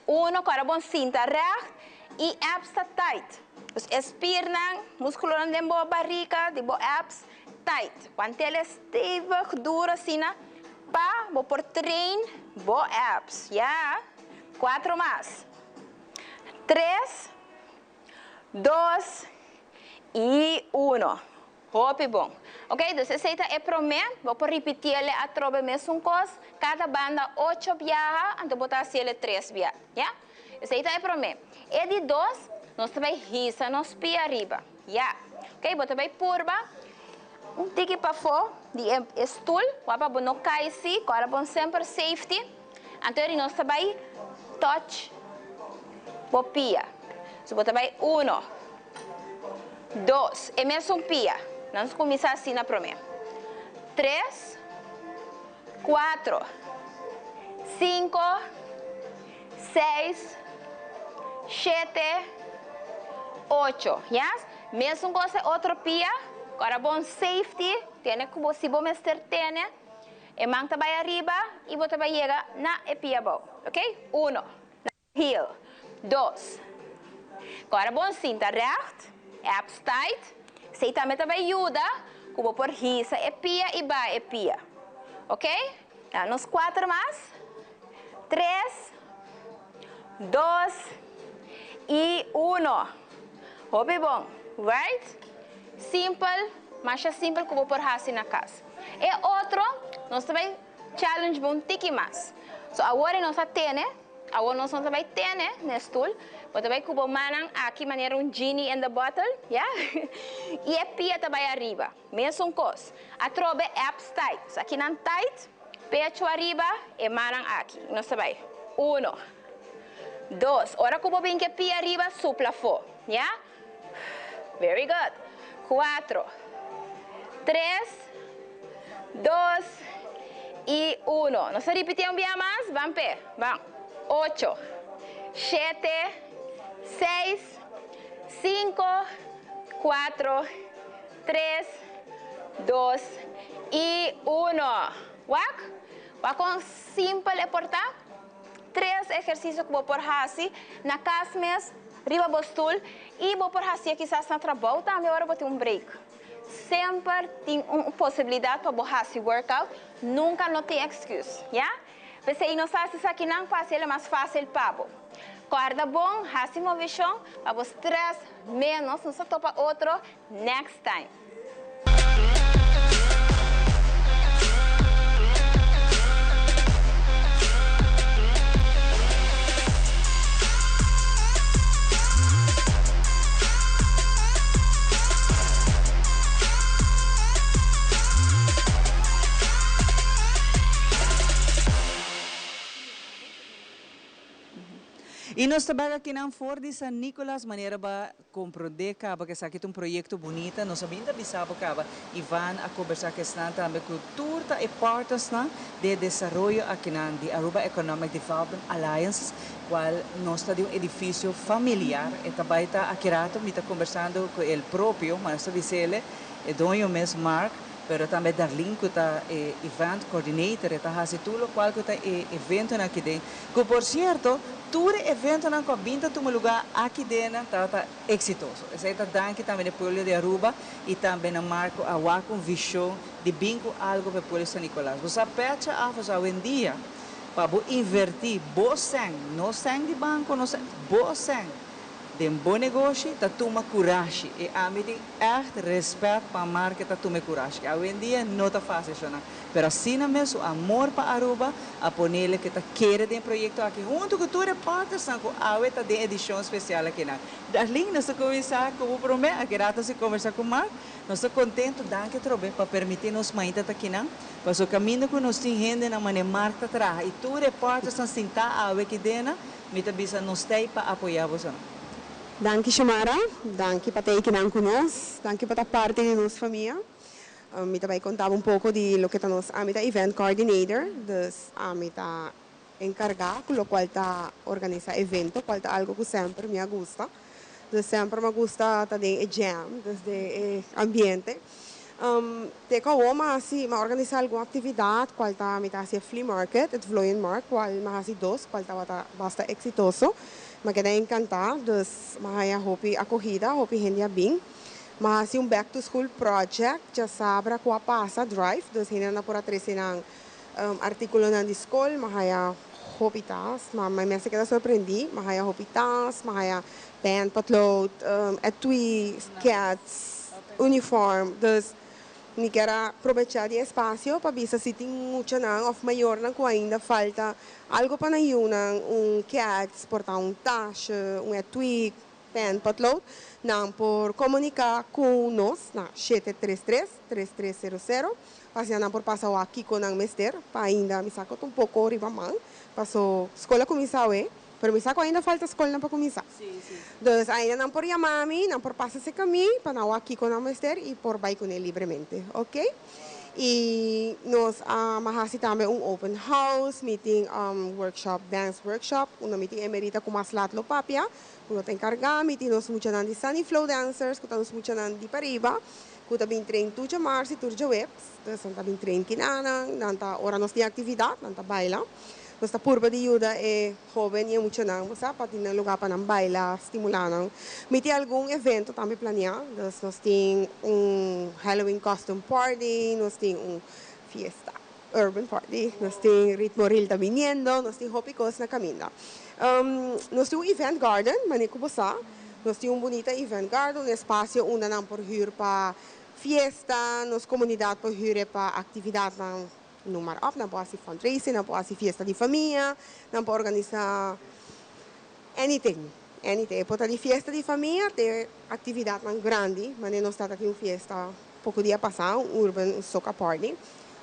1, agora bom cinta recht e abs tight. Os espirnang, músculo na boa barriga, de boa abs tight. Quando ele é stevig, duro assim, vou por trein, boa abs. Yeah? 4 mais. 3, 2 e 1. Hope bom. Ok? Então, se aceita é para mim, vou repetir ele a trobe mesmo coisa. Cada banda 8 viaja, então vou botar ele 3 viaja. Yeah? Aceita é para mim. E de 2, nós também risa nos pés arriba. Yeah? Ok? Vou também curva. Tique para fora, de stool, para não cair assim, agora vamos sempre safety. Então, nós também touch, vou pia. So, vou também 1, 2, é mesmo pia. Vamos começar assim na primeira. 3, 4, 5, 6, 7, 8. Yes? Mesmo coisa, outra pia. Agora, bom safety. Tiene como se bom mestre tiene. E manta vai arriba e você vai chegar na pia boa. Ok? 1. Heel. 2. Agora, bom cinta recht. Abs tight. Você também vai ajudar. Como por risa e pia. Ok? Nos 4 mais. 3, 2 e 1. Hope bom. Right? Simple. Mais simples como por fazer na casa. E outro, nós também challenge bom tiki mais. So agora nós temos, agora nós também temos nesse tool. Você vai com o manang aqui maneira genie in the bottle, yeah? E a pia também arriba, mesmo coisa. A trobe abs tight, aqui não tight, pecho arriba e manang aqui. Nós também 1, 2. Ora como bem que pia arriba supla fo, yeah? Very good. 4, 3, 2 e 1. Nós repetimos bem mais, vamos ver. Vamos. 8, 7, 6, 5, 4, 3, 2 e 1. Wak? Wak simples é portar. 3 exercícios que vou por fazer na casa mesmo, riba bostul, e vou por fazer quizás na trabalho também, agora vou ter break. Sempre tem uma possibilidade para fazer workout, nunca não tem excuse, yeah? Você não sabe se aqui não faz, é mais fácil para você. Guarda bom, faça uma visão, para você 3 menos, não se topa outro, next time. E nós trabalhamos aqui na Ford de San Nicolás, maneira para compreender que aqui é um projeto bonito. Nós também avisamos que vão a conversar com a também cultura e partes de desenvolvimento aqui na Aruba Economic Development Alliance, qual nós temos um edifício familiar. E também aqui estamos conversando com ele próprio, mas ele é dono mesmo, Mark. Pero também Darlene, que está event coordinator, está fazendo tudo qual que está evento aqui dentro. Que por certo, todo evento na Cobinta tem um lugar aqui dentro está exitoso. Essa é a danke também do povo de Aruba e também na Marco Awaco visão de bingo algo para o povo de San Nicolás. Você pecha a fazer hoje em dia para invertir bom sangue, não sangue de banco, não sangue, bom sangue. de um bom negócio, tá toma coragem. E a mim tem respeito para a marca, tá toma coragem. Hoje em dia não tá fácil, não. Mas assim mesmo, amor para Aruba, a ponele que tá querer de projeto aqui, junto com toda parte, sanco, a tá de edição especial aqui na. Darling, nós conversar com o prometo, aqui rata se conversar com o Mark, nós estamos contentos, danke trobe, para permitir nos mainta aqui na. Para o caminho que nós temos gente na maneira marca atrás, e toda parte são sentar a que dena, mita bisa nos tem para apoiar você. Danke, Shamara. Danke para ter aqui conosco. Danke para estar parte de nossa família. Me também contava pouco de lo que estamos a mita event coordinator, dus a mita encargar com o qual está organizar evento, qual está algo que sempre me gusta. Dus sempre me gusta também jam, desde ambiente. Te kaoma assim, me organizar alguma atividade, qual está mita assim flea market, het Vloyen Markt, qual me assim dos, qual está bastante exitoso. Me quedei encantada, dus me hopi acolhida, hopi gente bem. Mas um back to school project já sabe qual passa drive, dus ainda por atrás ng artikulo na di school, mahaya hopitas, mas me queda surpreendi, mahaya hopitas, mahaya pen, potlood, etui, cats, uniform, dus me quero aproveitar de espaço para ver se tem muito não, ou maior não, que ainda falta algo para não, cats, portar tache, etui, pen, potlood, não por comunicar com nós na 733-3300, para não por passar aqui com o mestre, para ainda me sacar pouco riba man, para a escola começar a pero me saco ainda falta escola para começar. Então ainda não por chamar-me, não por passar esse caminho, para não aqui com o mestre e por vai com ele livremente, ok? E nós mahasi também open house, meeting workshop, dance workshop, meeting emerita com mais latlo papia, nós tem carga, meeting nós muito de sunny flow dancers, que nós muito de pariba, que também trein tuja marci, tuja webs, então também trein kinana, nanta ora nós tem atividade, nanta baila. Nossa purba de ajuda é jovem e muito não, mas para ter lugar para não bailar, estimular. Me tem algum evento também planeado, nós temos Halloween costume party, nós temos fiesta urban party, nós temos ritmo reel também vindo, nós temos hopicos na caminho. Nós temos event garden, manico bosa, nós temos bonita event garden, espaço onde não por hyr para fiesta, nos comunidade por hyr para atividade número up, não pode ser fundraising, não pode ser festa de família, não pode organizar anything. Pode ter festa de família, ter atividade grande, mas não está aqui uma festa pouco dia passado, urban soccer party.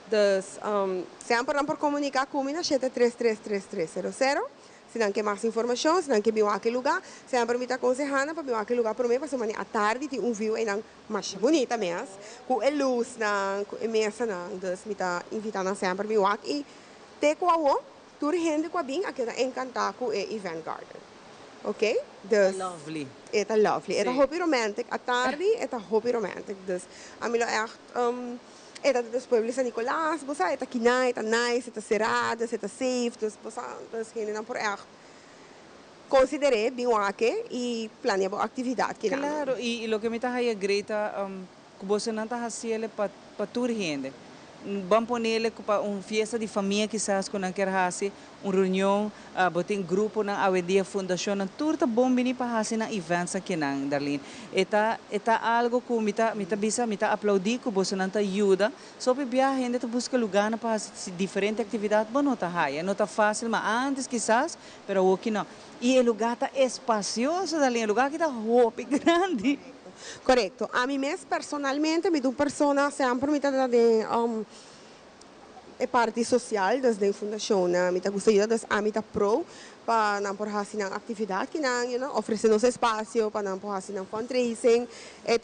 Então, sempre não pode comunicar comigo na 7333300. Se não quer mais informação, se não quer vir aquele lugar, sempre me está aconselhando para vir aquele lugar para mim, para semana à tarde tem view aí mais bonita mesmo, com a luz, com a mesa, então me está invitando sempre a vir aqui. E te com a tour gente com a bem, aqui está encantado com o event garden, ok? É lovely. É lovely, é hobby romantic, à tarde é hobby romantic, então a mim é eta dos pueblos San Nicolás, bosa eta kinai, eta nice, eta cerrada, eta safe, dos bosa, dos gente não por erro. Considerei bem aqui e planeei a atividade que claro, e o que me está aí Greta, que você não está fazendo para toda gente. Vamos pôr ele para uma festa de família, quizás, que não quer fazer, uma reunião, botar grupo na Awedia Fundação, tudo está bom para fazer na eventos aqui, Darlene. Eta algo que me está aplaudir, que você não está ajuda, só para a gente busca lugar para fazer diferentes atividades, mas não está raia, não está fácil, mas antes quizás, mas hoje não. E o lugar está espacioso, Darlene, o lugar que está roupa grande. Correto. A mim mesmo, personalmente, me dou persona sempre me dá de parte social das fundação, me dá gostaria das amita pro para não por fazer atividade que não, oferecer nosso espaço para não por fazer fundraising, é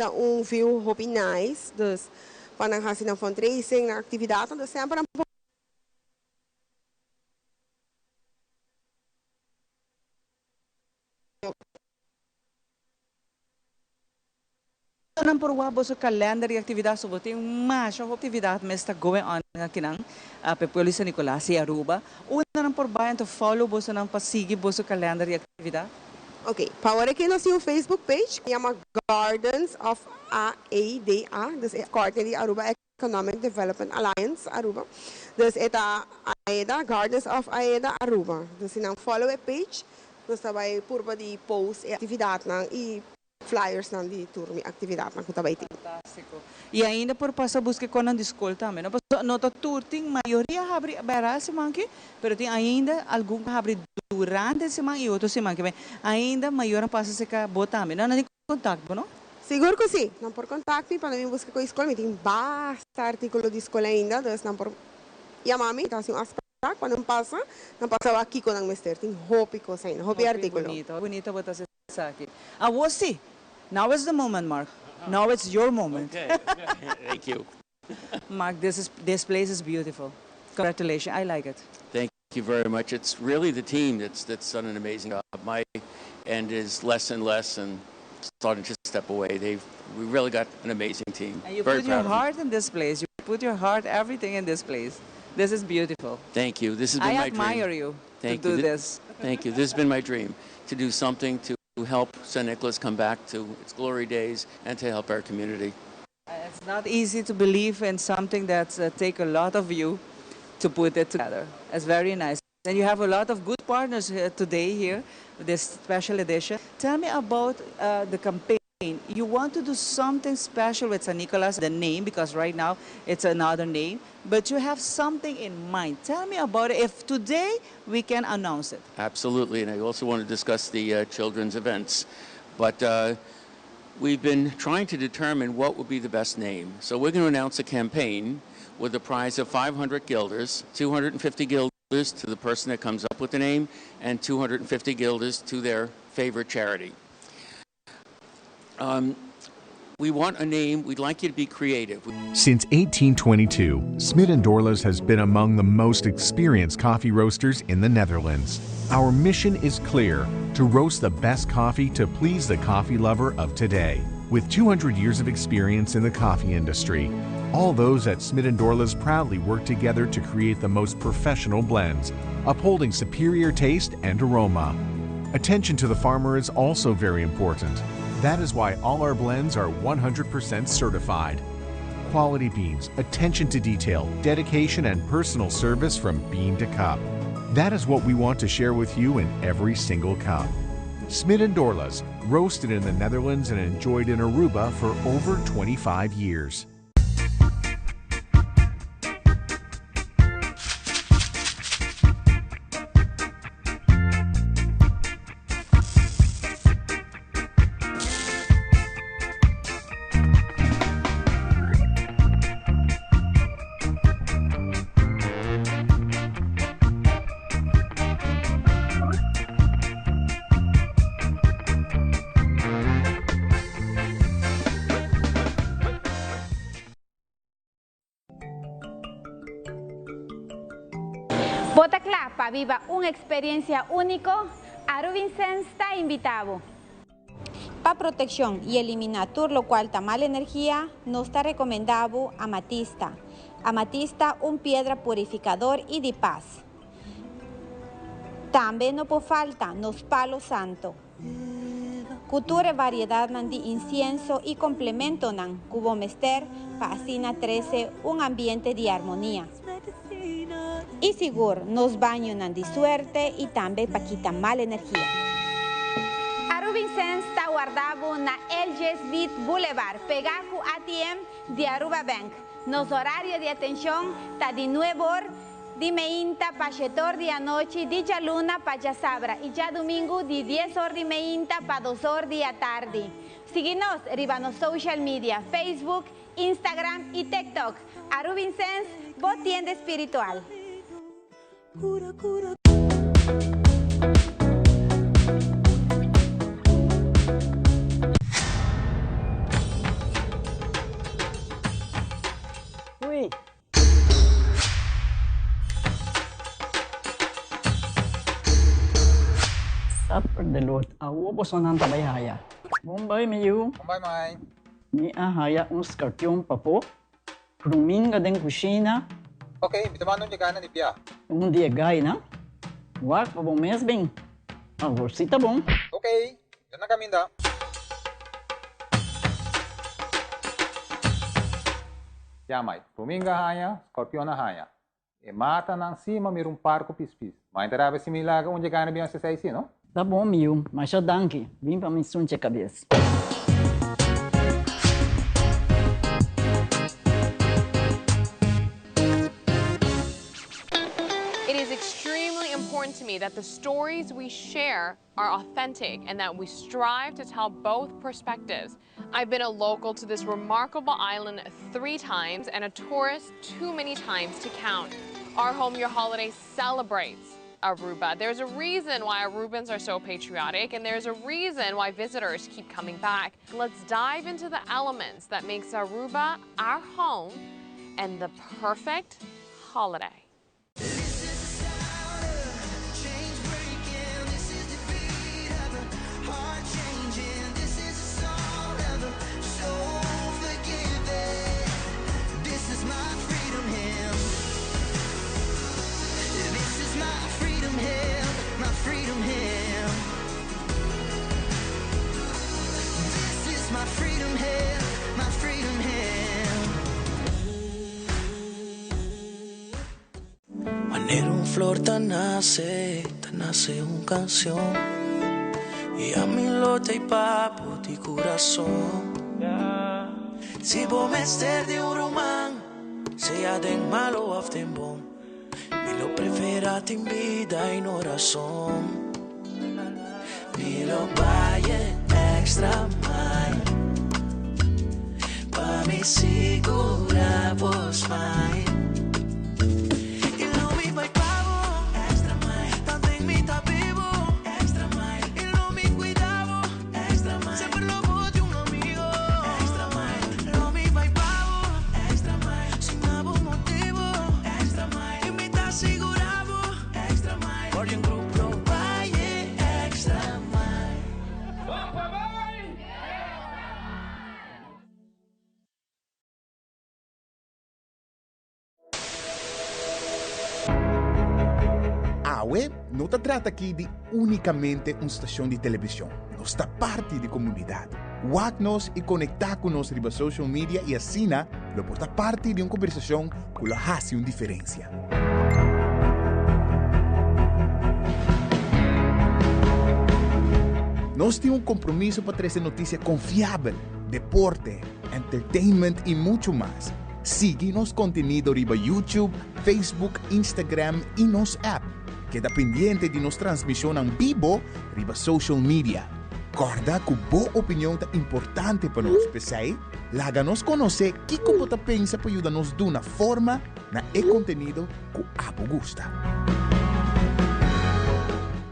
view hobby nice, das para não fazer fundraising, atividade, então sempre não por o seu calendário de atividades, só tem mais atividade mas está going on aqui na Pueblo San Nicolás e Aruba. O não por bairro to follow você não para seguir o seu calendário de atividade. Ok, para agora que nós temos um Facebook page que chama Gardens of AEDA, das é Garden de Aruba Economic Development Alliance Aruba. Das é a AEDA Gardens of AEDA Aruba. Dus se não follow a page, nós trabalhamos por de post e atividade e flyers não de turma atividade não que trabalhamos. Fantástico. E ainda por passar buscar com a escola também. Não passou nota turting, maioria abre a semana que, pero tem ainda algum que abre durante a semana e outro semana que vem. Ainda maior passa se que botar também. Não tem contato, não? Seguro que sim. Não por contato para mim buscar com a escola, tem bastante artículo de escola ainda, então não por chamar-me, então assim quando não passa aqui com o mestre, tem roupa e coisa ainda, roupa e artículo. Bonito botar essa aqui. Ah, você? Now is the moment, Mark. Now it's your moment. Okay. Thank you. Mark, this place is beautiful. Congratulations. I like it. Thank you very much. It's really the team that's done an amazing job. My end is less and less and starting to step away. We really got an amazing team. And you very put your proud of them. heart in this place. You put your heart, everything in this place. This is beautiful. Thank you. This has been my dream. I admire you Thank to you. do this. Thank you. This has been my dream, to do something to help St. Nicholas come back to its glory days and to help our community. It's not easy to believe in something that take a lot of you to put it together. It's very nice. And you have a lot of good partners today here, this special edition. Tell me about the campaign. You want to do something special with St. Nicholas, the name, because right now it's another name, but you have something in mind. Tell me about it. If today we can announce it. Absolutely, and I also want to discuss the children's events. But we've been trying to determine what would be the best name. So we're going to announce a campaign with a prize of 500 guilders, 250 guilders to the person that comes up with the name, and 250 guilders to their favorite charity. We want a name. We'd like you to be creative. Since 1822, Smit & Dorlas has been among the most experienced coffee roasters in the Netherlands. Our mission is clear: to roast the best coffee to please the coffee lover of today. With 200 years of experience in the coffee industry, all those at Smit & Dorlas proudly work together to create the most professional blends, upholding superior taste and aroma. Attention to the farmer is also very important. That is why all our blends are 100% certified. Quality beans, attention to detail, dedication, and personal service from bean to cup. That is what we want to share with you in every single cup. Smit & Dorlas, roasted in the Netherlands and enjoyed in Aruba for over 25 years. Botaclá, para viva una experiencia única, Aruvincens está invitado. Para protección y eliminar todo lo cual está mala energía, nos está recomendado amatista. Amatista, un piedra purificador y de paz. También no puede falta nos palo santo. Cultura variedad de incienso y complemento nan cubo mester para así 13 un ambiente de armonía. Y seguro nos baño de suerte y también para quitar mala energía. Aruvincens está guardado en Elges Beat Boulevard, pegado ATM de Aruba Bank. Nos horario de atención está de 9 horas de meinta para 7 horas de la noche, de ya luna para ya sabra y ya domingo de 10 horas de meinta para 2 horas de la tarde. Síguenos arriba en social media, Facebook, Instagram y TikTok. Aruvincens, vos tienda espiritual. Cura, cura. Uy. Sắp the Lord, awo bosonan tabayaya. Bombay mayu. Bombay mai. Ni ahaya scorpion papo. Pruminga den kusina. Okay, bitaman niya kana ni Pia. Dia gay na. Wak pa bom mes bem. Agora si tá bom. Okay, yan na kami da. Yamay, Puminga haya, Scorpion na haya. E mata ng sima mirong parko pispis. Mainteraba si Milaga unja kana biyan sa saisi, no? Tá bom, Mil, mas já danke. Vim para me sunte a cabeça. It is extremely important to me that the stories we share are authentic and that we strive to tell both perspectives. I've been a local to this remarkable island 3 times and a tourist too many times to count. Our Home Your Holiday celebrates Aruba. There's a reason why Arubans are so patriotic, and there's a reason why visitors keep coming back. Let's dive into the elements that makes Aruba our home and the perfect holiday. Manera un flor tan nace una canción. Y a mi lote y papo di corazón. Si vos me estés de un román, sea de malo o de bom, me lo preferate en vida y no razón. Me lo vaya extra mile, pa' mi segura vos mine. AWE não se trata aqui de unicamente uma estação de televisão. Nós está parte da comunidade. Wak-nos e conectar com nós riba social media e assim, lo porta parte de uma conversação que lo hace uma diferença. Nós temos um compromisso para trazer notícia confiável, deporte, entertainment e muito mais. Siga nosso conteúdo riba YouTube, Facebook, Instagram e nosso app. Queda pendiente de nossa transmissão em vivo riba social media. Corda que boa opinião é importante para nós, pessoal. Laga-nos conhecer o que você pensa para ajudar-nos de uma forma na conteúdo que abo gusta.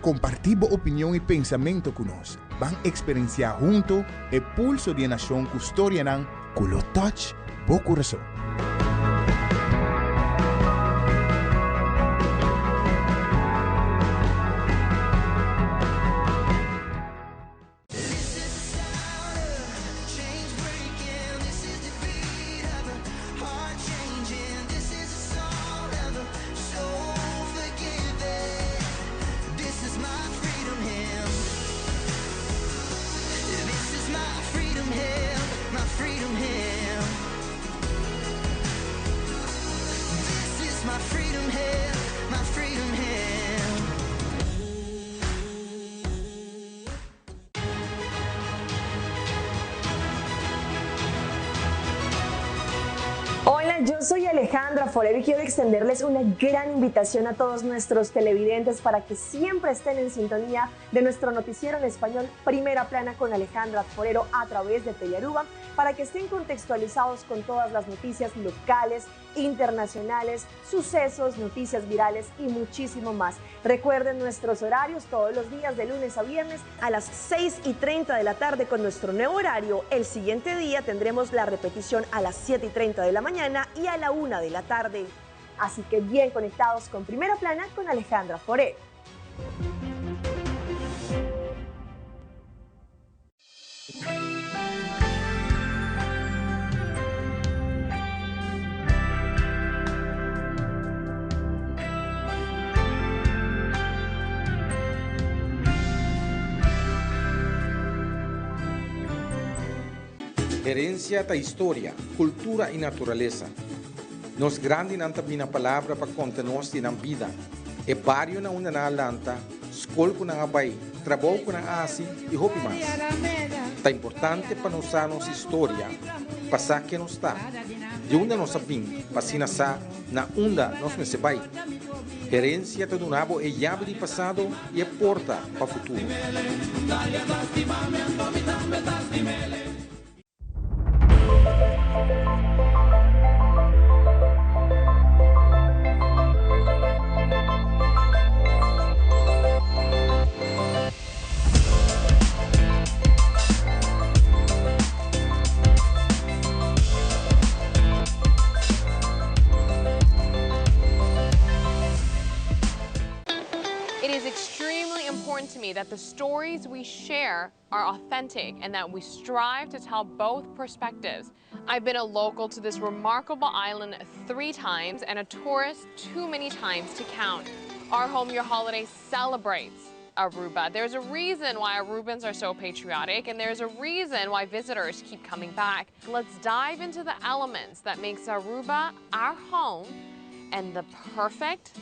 Compartir boa opinião e pensamento conosco. Vão experienciar junto o pulso de nação que história não, que lo touch bo coração. Hola, yo soy Alejandra Forero y quiero extenderles una gran invitación a todos nuestros televidentes para que siempre estén en sintonía de nuestro noticiero en español Primera Plana con Alejandra Forero a través de Telearuba, para que estén contextualizados con todas las noticias locales, internacionales, sucesos, noticias virales y muchísimo más. Recuerden nuestros horarios todos los días de lunes a viernes a las 6:30 de la tarde con nuestro nuevo horario. El siguiente día tendremos la repetición a las 7:30 de la mañana y a la 1 de la tarde. Así que bien conectados con Primera Plana con Alejandra Forero. Herencia da história, cultura e natureza. Nos grande não tem a palavra para contar-nos na vida. E barrio na una lanta, escola com a bai, trabalho com a asi e roupa mais. Tá importante para nós a nossa história, passar que nós está. De onde nós vim, passina sa na onda nós me se vai. Herência do nabo é chave de passado e é porta para o futuro. To me that the stories we share are authentic and that we strive to tell both perspectives. I've been a local to this remarkable island 3 times and a tourist too many times to count. Our Home Your Holiday celebrates Aruba. There's a reason why Arubans are so patriotic, and there's a reason why visitors keep coming back. Let's dive into the elements that makes Aruba our home and the perfect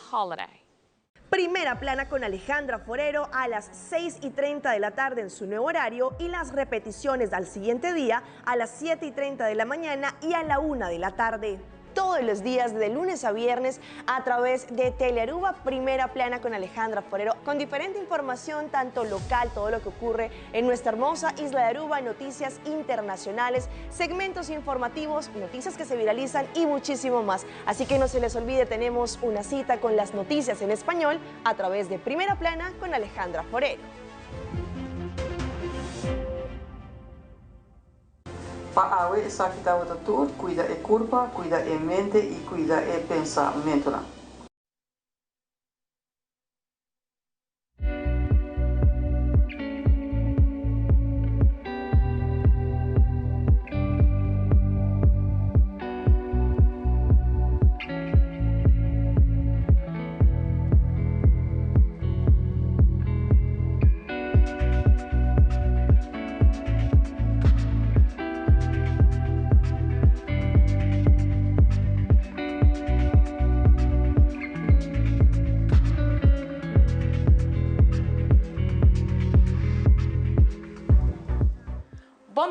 holiday. Primera plana con Alejandra Forero a las 6:30 de la tarde en su nuevo horario y las repeticiones al siguiente día a las 7:30 de la mañana y a la 1 de la tarde. Todos los días de lunes a viernes a través de Telearuba, Primera Plana con Alejandra Forero, con diferente información tanto local, todo lo que ocurre en nuestra hermosa isla de Aruba, noticias internacionales, segmentos informativos, noticias que se viralizan y muchísimo más. Así que no se les olvide, tenemos una cita con las noticias en español a través de Primera Plana con Alejandra Forero. Paawe esa kita watatur, cuida e curva, cuida e mente e cuida e pensamento.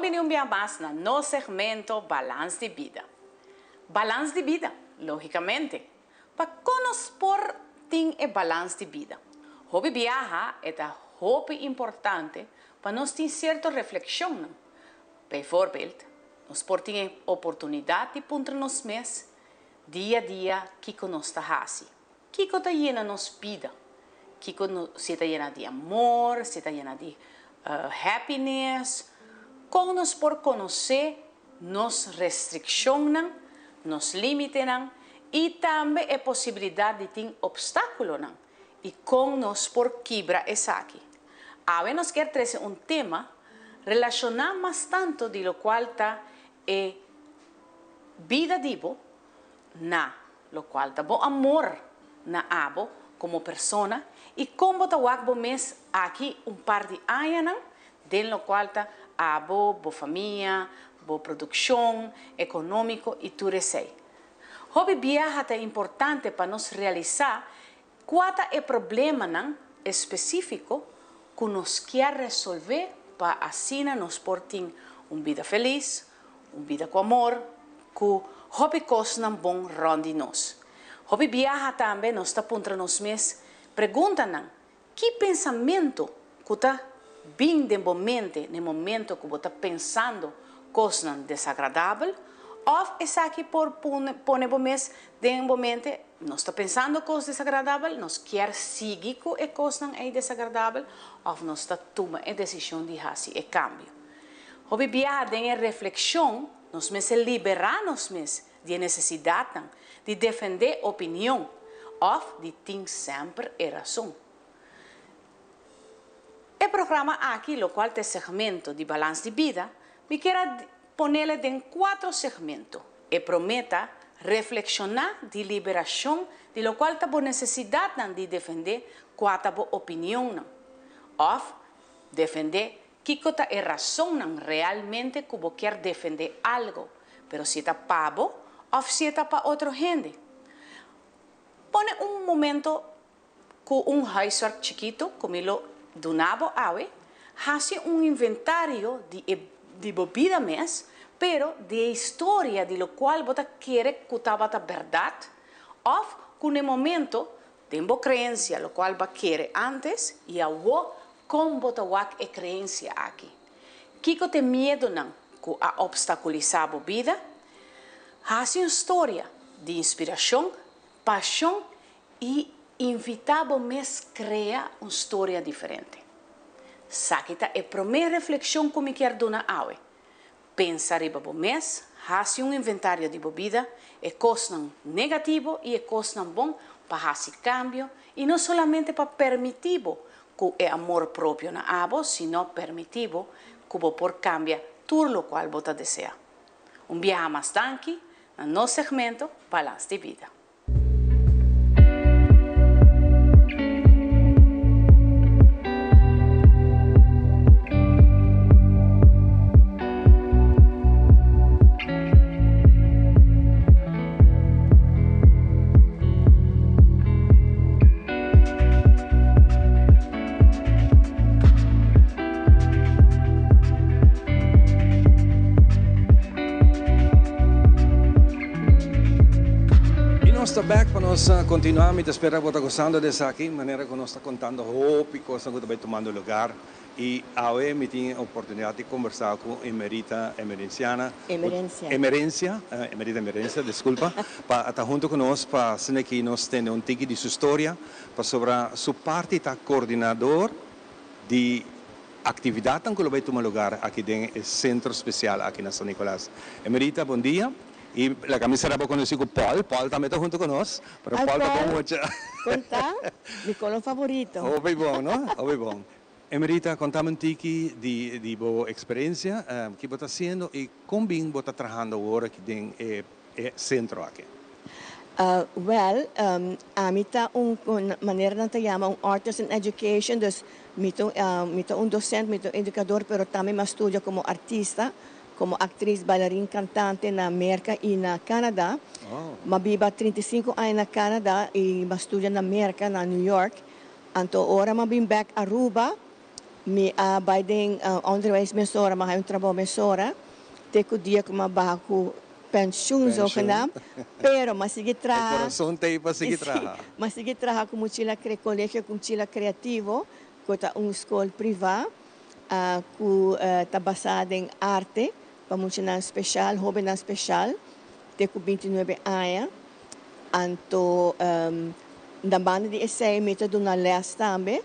Bem-vindo mais no segmento Balance de Vida. Balance de vida, logicamente. Para conhecer tem é balance de vida. Hobby viaja é hobby importante para nós ter certa reflexão. Bijvoorbeeld, nós podemos ter oportunidade de punter nos mes, dia a dia, que nós está fazendo. Que está llena nos vida. Que se está llena de amor, se está llena de happiness. Como nós por conhecer, nos restriccionam, nos limitam e também a possibilidade de ter obstáculos. E como nós por quebrar isso aqui. Agora nós queremos trazer tema relacionado mais tanto de lo qual está vida divo, na lo qual está bom amor na abo como pessoa e como está o mês aqui par de anos, de lo qual está a boa família, boa produção, econômico e tudo isso. Hobby viaja é importante para nós realizar qual é o problema específico que nós queremos resolver para assim nós portem uma vida feliz, uma vida com amor, que hobby coisa bom ronde nós. Hobby viaja também nós está apontando nos meses, perguntam que pensamento que está bem de momento, no momento que você está pensando coisas desagradáveis, ou é aqui por pôr no mês, de momento, nós está pensando coisas desagradáveis, nós queremos seguir com as coisas desagradáveis, ou nós está tomando a decisão de fazer o cambio. Hobby viajar tem a reflexão, nós me se liberar nos meses de necessidade de defender a opinião, ou de ter sempre a razão. O programa aqui, o qual é segmento de balance de vida, me quero ponerle em 4 segmentos. E prometa reflexionar de liberação, de lo qual está por necessidade de defender qual é a opinião, ou defender que é a razão realmente que você quer defender algo, mas se está para você ou se está para outra gente. Pone momento com huiswerk chiquito, como lo donavo awe, hace inventario de bebida mes, pero de historia de lo cual bota quiere cutabata verdad, o con el momento tengo creencia, lo cual va quiere antes, y agua con bota wak e creencia aquí. Kiko te miedo nan ku a obstaculizar a vida, hace uma história de inspiração, paixão e invitar a mes criar uma história diferente. Sakita é a primeira reflexão que me quero dar awe. Pensar em o mes, hace inventário de bebida, é coisa negativo e é coisa bom para fazer cambio e não somente para permitir que é amor próprio na abo, sino permitir que por cambia tudo lo qual você deseja. Viaje mais tanque no nosso segmento Balance de Vida. Back para nós continuar, me espera que está gostando dessa aqui, maneira que nós está contando hope, coisa que vai tomando lugar. E hoje me tenho a oportunidade de conversar com a emerita emerência, desculpa, para estar junto conosco, para ser que nós temos tique de sua história, para sobre sua parte está coordenador de atividade que vai tomar lugar aqui dentro do centro especial aqui na São Nicolás. Emerita, bom dia. E a camisa era conhecida como Paul também está junto conosco, mas Paul está com muita. Conta, meu color favorito. Ouve bom, não? Ouve bom. Emerita, contame um pouquinho de boa experiência que você está fazendo e como você está trabalhando agora aqui dentro do centro aqui. A mim está uma maneira de chamar Artist in Education, então docente, educador, mas também estudo como artista. Como atriz, bailarina, cantante na América e na Canadá. Mabiba 35 anos na Canadá e estudo na América, na New York. Então, agora eu vim back a Aruba. Me Biden onderwijs mesora, mas eu trabalho mesora. Teco dia que eu bago com pensão, so kanam. Pero masigi traha. Coração tem para seguir traha. Masigi traha com mochila colégio com mochila criativo, com uma escola privada, que está basada em arte. Para mochila especial, jovem especial, tenho 29 anos. Então, na banda de essay, eu estou dando les também.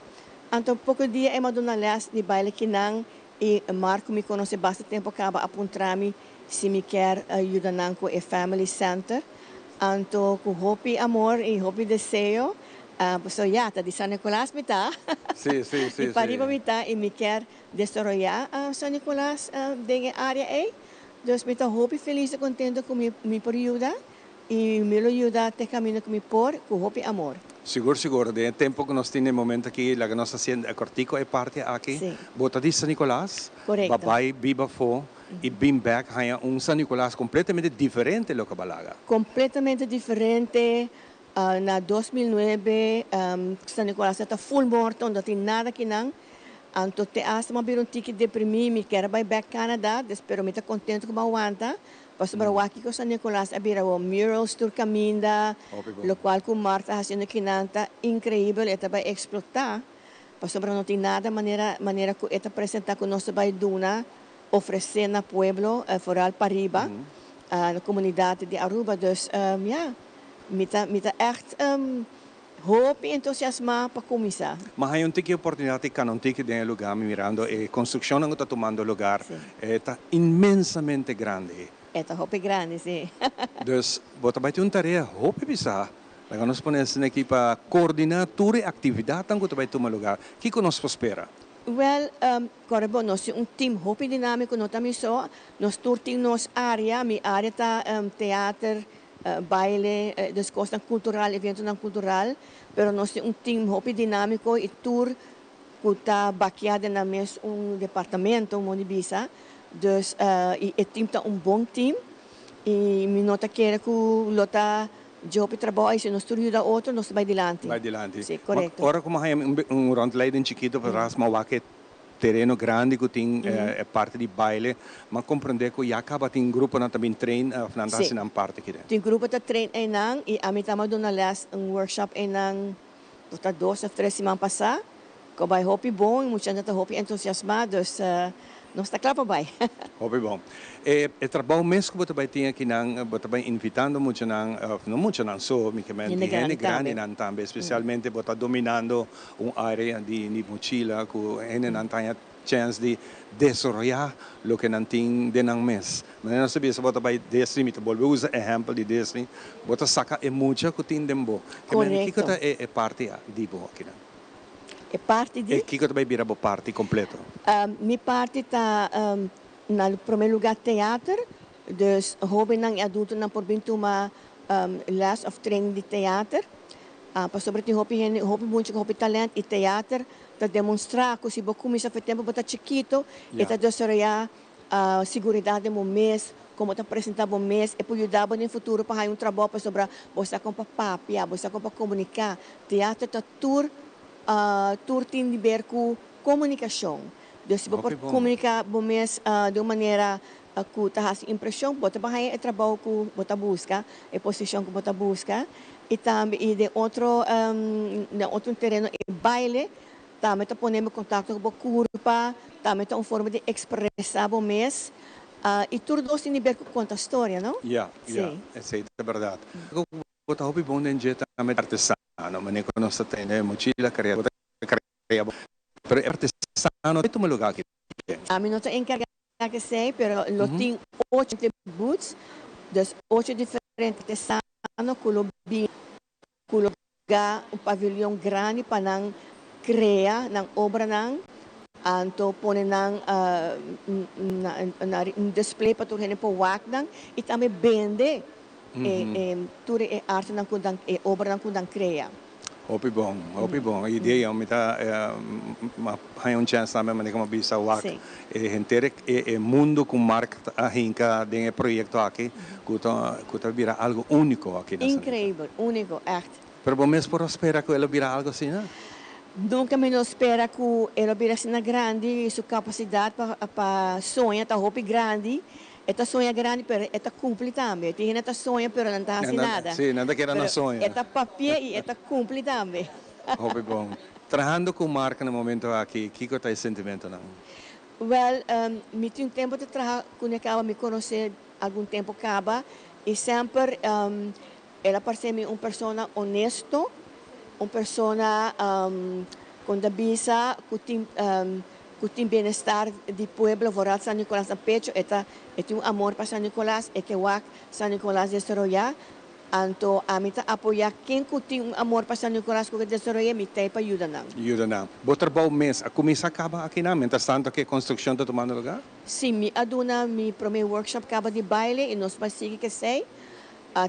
Então, pouco dia eu estou dando les de baile que não e Marco me conhece bastante tempo, acaba apontar-me se me quer ajudar com o Family Center. Então, com hope amor e hope desejo, so está de São Nicolás, me está. Sim. E para me está e me quer desarrollar São Nicolás dentro área aí. Então, me está hope feliz e contente com me por ajudar e me ajuda a ter caminho com me por com hope amor. Seguro. De tempo que nós temos momento aqui, lá que nós fazendo a cortico é parte aqui. Bota de São Nicolás. Correto. Babai, biba fo. E bem back, há São Nicolás completamente diferente do que balaga. Completamente diferente. Na 2009, São Nicolás está full morto, não tem nada que não. Então, te acho uma um ticket deprimir, me quero ir back Canadá, espero me estar contente com a aguanta. Passo para o aqui com São Nicolás, abrir o murals tur caminda, o qual com Marta fazendo que nanta incrível, ela vai explotar. Passo para não tem nada maneira que ela apresentar com nossa baiduna, oferecer na pueblo, foral Pariba, na comunidade de Aruba, dus me tá echt hoop e entusiasma para começar. Mas há uma oportunidade que não tem que ter lugar, mirando a construção que está tomando lugar, está imensamente grande. Está hoop grande, sim. Dus, você vai ter uma tarefa hoop bizarra. Nós podemos aqui para coordenar toda a atividade que vai tomar lugar. O que nós espera? Correbo, nós temos team hoop dinâmico, nós também só, nós temos nossa área, minha área está teatro, baile, dus coisa cultural, evento cultural, pero nós temos team hoop dinâmico e tour que está baqueado na mesmo departamento, Monibisa, dus e team está bom team e me nota que o lota eu trabalho aí, se nós estuda outro, nós vai adiante. Vai adiante. Sim, correto. Ora como é rondleiding chiquito para mas que terreno grande que tem é parte de baile, mas compreender que já acaba tem grupo na também trein na Sim. na parte aqui. Tem grupo de treino aí nang, e a mim também dou na workshop aí nang, por 2 ou 3 semanas passar, que vai hopi bom, muita gente hopi entusiasmados, nós está claro para vai. Hopi bom. E trabalho mesmo que você vai ter aqui nang, você vai invitando muito nang, não muito nang so, me que gente grande nang também, especialmente você dominando área de mochila, que ainda não tem chance de desarrollar o que não tem de nang mes. Mas não sabia se você vai descer, me volver usar exemplo de descer, você saca é muito que tem dembo. Correto. Que é parte de bo aqui nang. É parte de? E que vai virar parte completo? Minha parte está no primeiro lugar teatro, dus jovens e adultos não por bem tomar les of training de teatro. Para sobretudo hobby muito hobby talento e teatro, para demonstrar que se você começa a fazer tempo para chiquito, e para desarrollar segurança de mês, como te apresentar bom mês, e para ajudar no futuro para fazer trabalho para sobre você com papi, você com comunicar. Teatro está tour tem de ver com comunicação. Então, se você comunicar bom mês de uma maneira que está a impressão, você vai trabalho que você busca, a posição que você busca, e também de outro terreno é baile, também está ponendo contato com a curva, também está uma forma de expressar bom mês, e tudo isso tem de ver com conta a história, não? Sim, é verdade. Você hobby bom de jeito também artesano, mas nem quando você tem mochila, carreira, pero artesano, é um lugar aqui. A mim não estou encarregada que sei, pero lo tem 8 booths, das 8 diferentes artesanos que lugar pavilhão grande para não criar, não obra não, então põe não display para todo mundo para o e também vende tudo é arte não que obra não que cria. Hopi bom. A ideia é uma chance também de como bisa wak. É mundo com marca a hinca de projeto aqui, que vira algo único aqui. Incrível, único, echt. Pero bom mesmo por esperar que ele vira algo assim, não? Nunca menos espera que ele vira assim grande e sua capacidade para sonhar tá hopi grande. Esta sonha grande, pero esta cumpre também. Tem gente sonha, pero não está assim nada. Sim, nada que era na sonha. Esta papel e esta cumpre também. Hopi bom. Trabalhando com marca no momento aqui, que é o sentimento não? Well, me tinha tempo de trabalhar com ela, me conhecer algum tempo acaba e sempre ela parece-me uma pessoa honesta, uma pessoa com a visa que tem bem-estar do povo, voral San Nicolás no pecho, tem um amor para San Nicolás, e que o San Nicolás desarrollar. Então, a mim apoiar quem tem um amor para San Nicolás que desarrolla, me tem para ajudar não. Ajuda não. Vou trabalhar mês, a comissão acaba aqui não, mientras tanto que a construção está tomando lugar? Sim, me aduna, meu primeiro workshop acaba de baile, e nós vamos seguir que sei.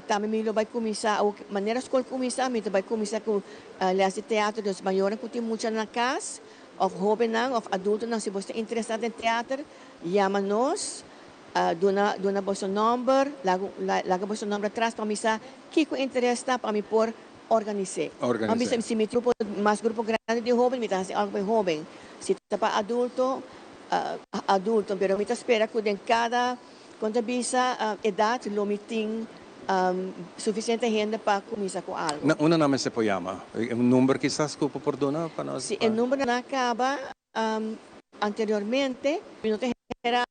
Também me vai começar, a maneira que começar, me vai começar com as de teatro dos maiores, que tem muito na casa, of jovem não, of adulto não, se você é interessado em teatro, chama-nos. Dona vosso número, laga vosso número atrás para mim saber que interessa para mim por organizar. Se me grupo mais grupo grande de jovem, me dá algo para jovem. Se está para adulto, adulto, pero me espera que em cada quando bisa idade lo me tem suficiente gente para começar com algo. Una nome se pode chamar. Número que estás culpa por dona para nós. Se o número não acaba anteriormente, não tem era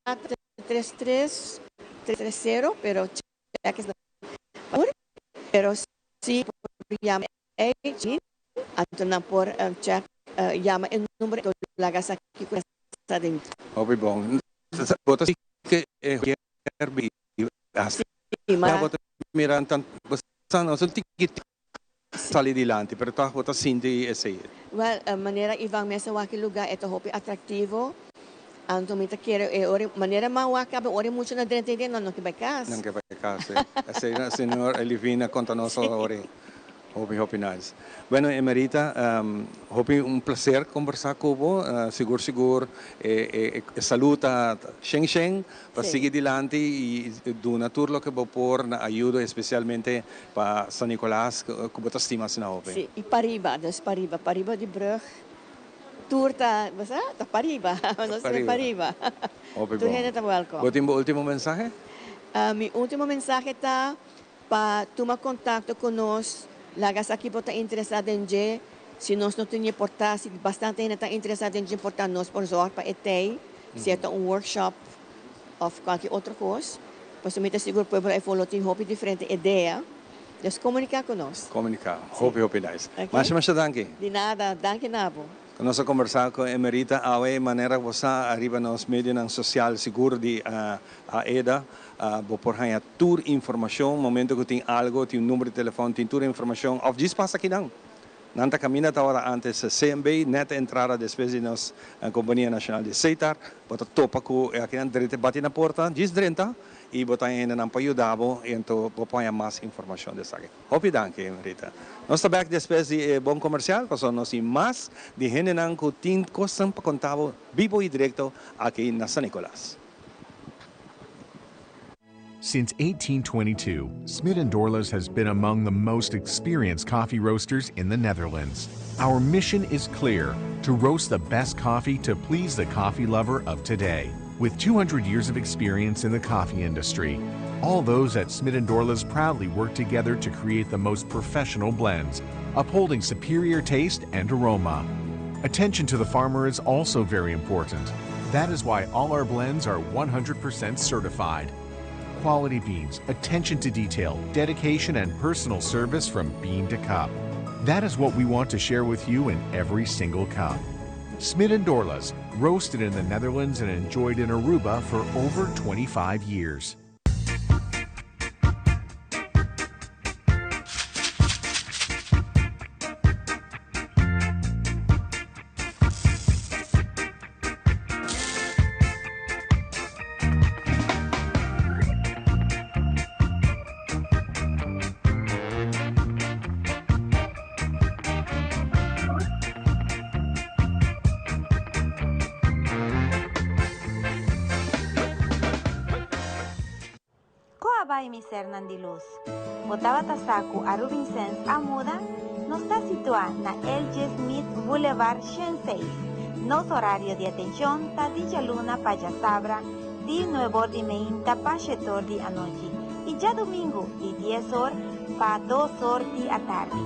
330, pero cheques pero si llama por check llama el número de la casa que está de Hopi bom. Bota que bota miran tanto não são ticket salir dilante, pero tá bota sinti esse. Well, maneira Ivan mesa aqui lugar é hopi atrativo. Então, me quero maneira mal acaba ora muito na dentro não que vai casa. Não que vai casa. A senhora Elivina conta nossa hora. Hopi nice. Bueno, Emerita, hopi un placer conversar con vos. Sigur, saluta Sheng, para Sí. seguir adelante y dona todo lo que vos por ayuda especialmente para San Nicolás, que vos estimas na hopi. Sí, e Pariba, dus Pariba de Brug. Tour ta Pariba, no sé Pariba. Hopi Tu gente está welcome. Vos tienes último mensaje? Mi último mensaje está para tomar contacto con nosotros. Lagas aqui está interessado em je, se nós não temos portar, se bastante gente está interessado em portar nós por zorg para ETEI, se é um workshop ou qualquer outra coisa, pois eu me seguro que o povo tem uma diferente ideia, dus comunicar conosco. Comunicar. Hopi nice. Okay. Mas danke. De nada, danke Nabo. Nós vamos conversar com a Emerita, a maneira que você arriba nos meios social seguro de a EDA, por ganhar toda informação, momento que tem algo, tem número de telefone, tem toda informação, ou diz passa aqui não. Nanta caminha da hora antes CMB, neta entrada depois de nós a Companhia Nacional de Seitar, bota topa com aqui na direita, bate na porta, diz 30 e botar ainda não para ajudar, e então vou pôr mais informação dessa aqui. Hope danke, Emerita. Nós estamos aqui depois de bom comercial, porque nós temos mais de gente que tem coisas para contar vivo e direto aqui na San Nicolás. Since 1822, Smit & Dorlas has been among the most experienced coffee roasters in the Netherlands. Our mission is clear: to roast the best coffee to please the coffee lover of today. With 200 years of experience in the coffee industry, all those at Smit & Dorlas proudly work together to create the most professional blends, upholding superior taste and aroma. Attention to the farmer is also very important. That is why all our blends are 100% certified. Quality beans, attention to detail, dedication, and personal service from bean to cup. That is what we want to share with you in every single cup. Smit & Dorlas, roasted in the Netherlands and enjoyed in Aruba for over 25 years. Coabay mi Hernandiluz. Botava Tasaku a Rubinsens a muda, nos está situada na L.J. Smith Boulevard Shenzhen. Nos horário de atenção está de luna para sabra, de 9 horas de manhã para 7 horas de noite. E já domingo, de 10 horas para 2 horas da tarde.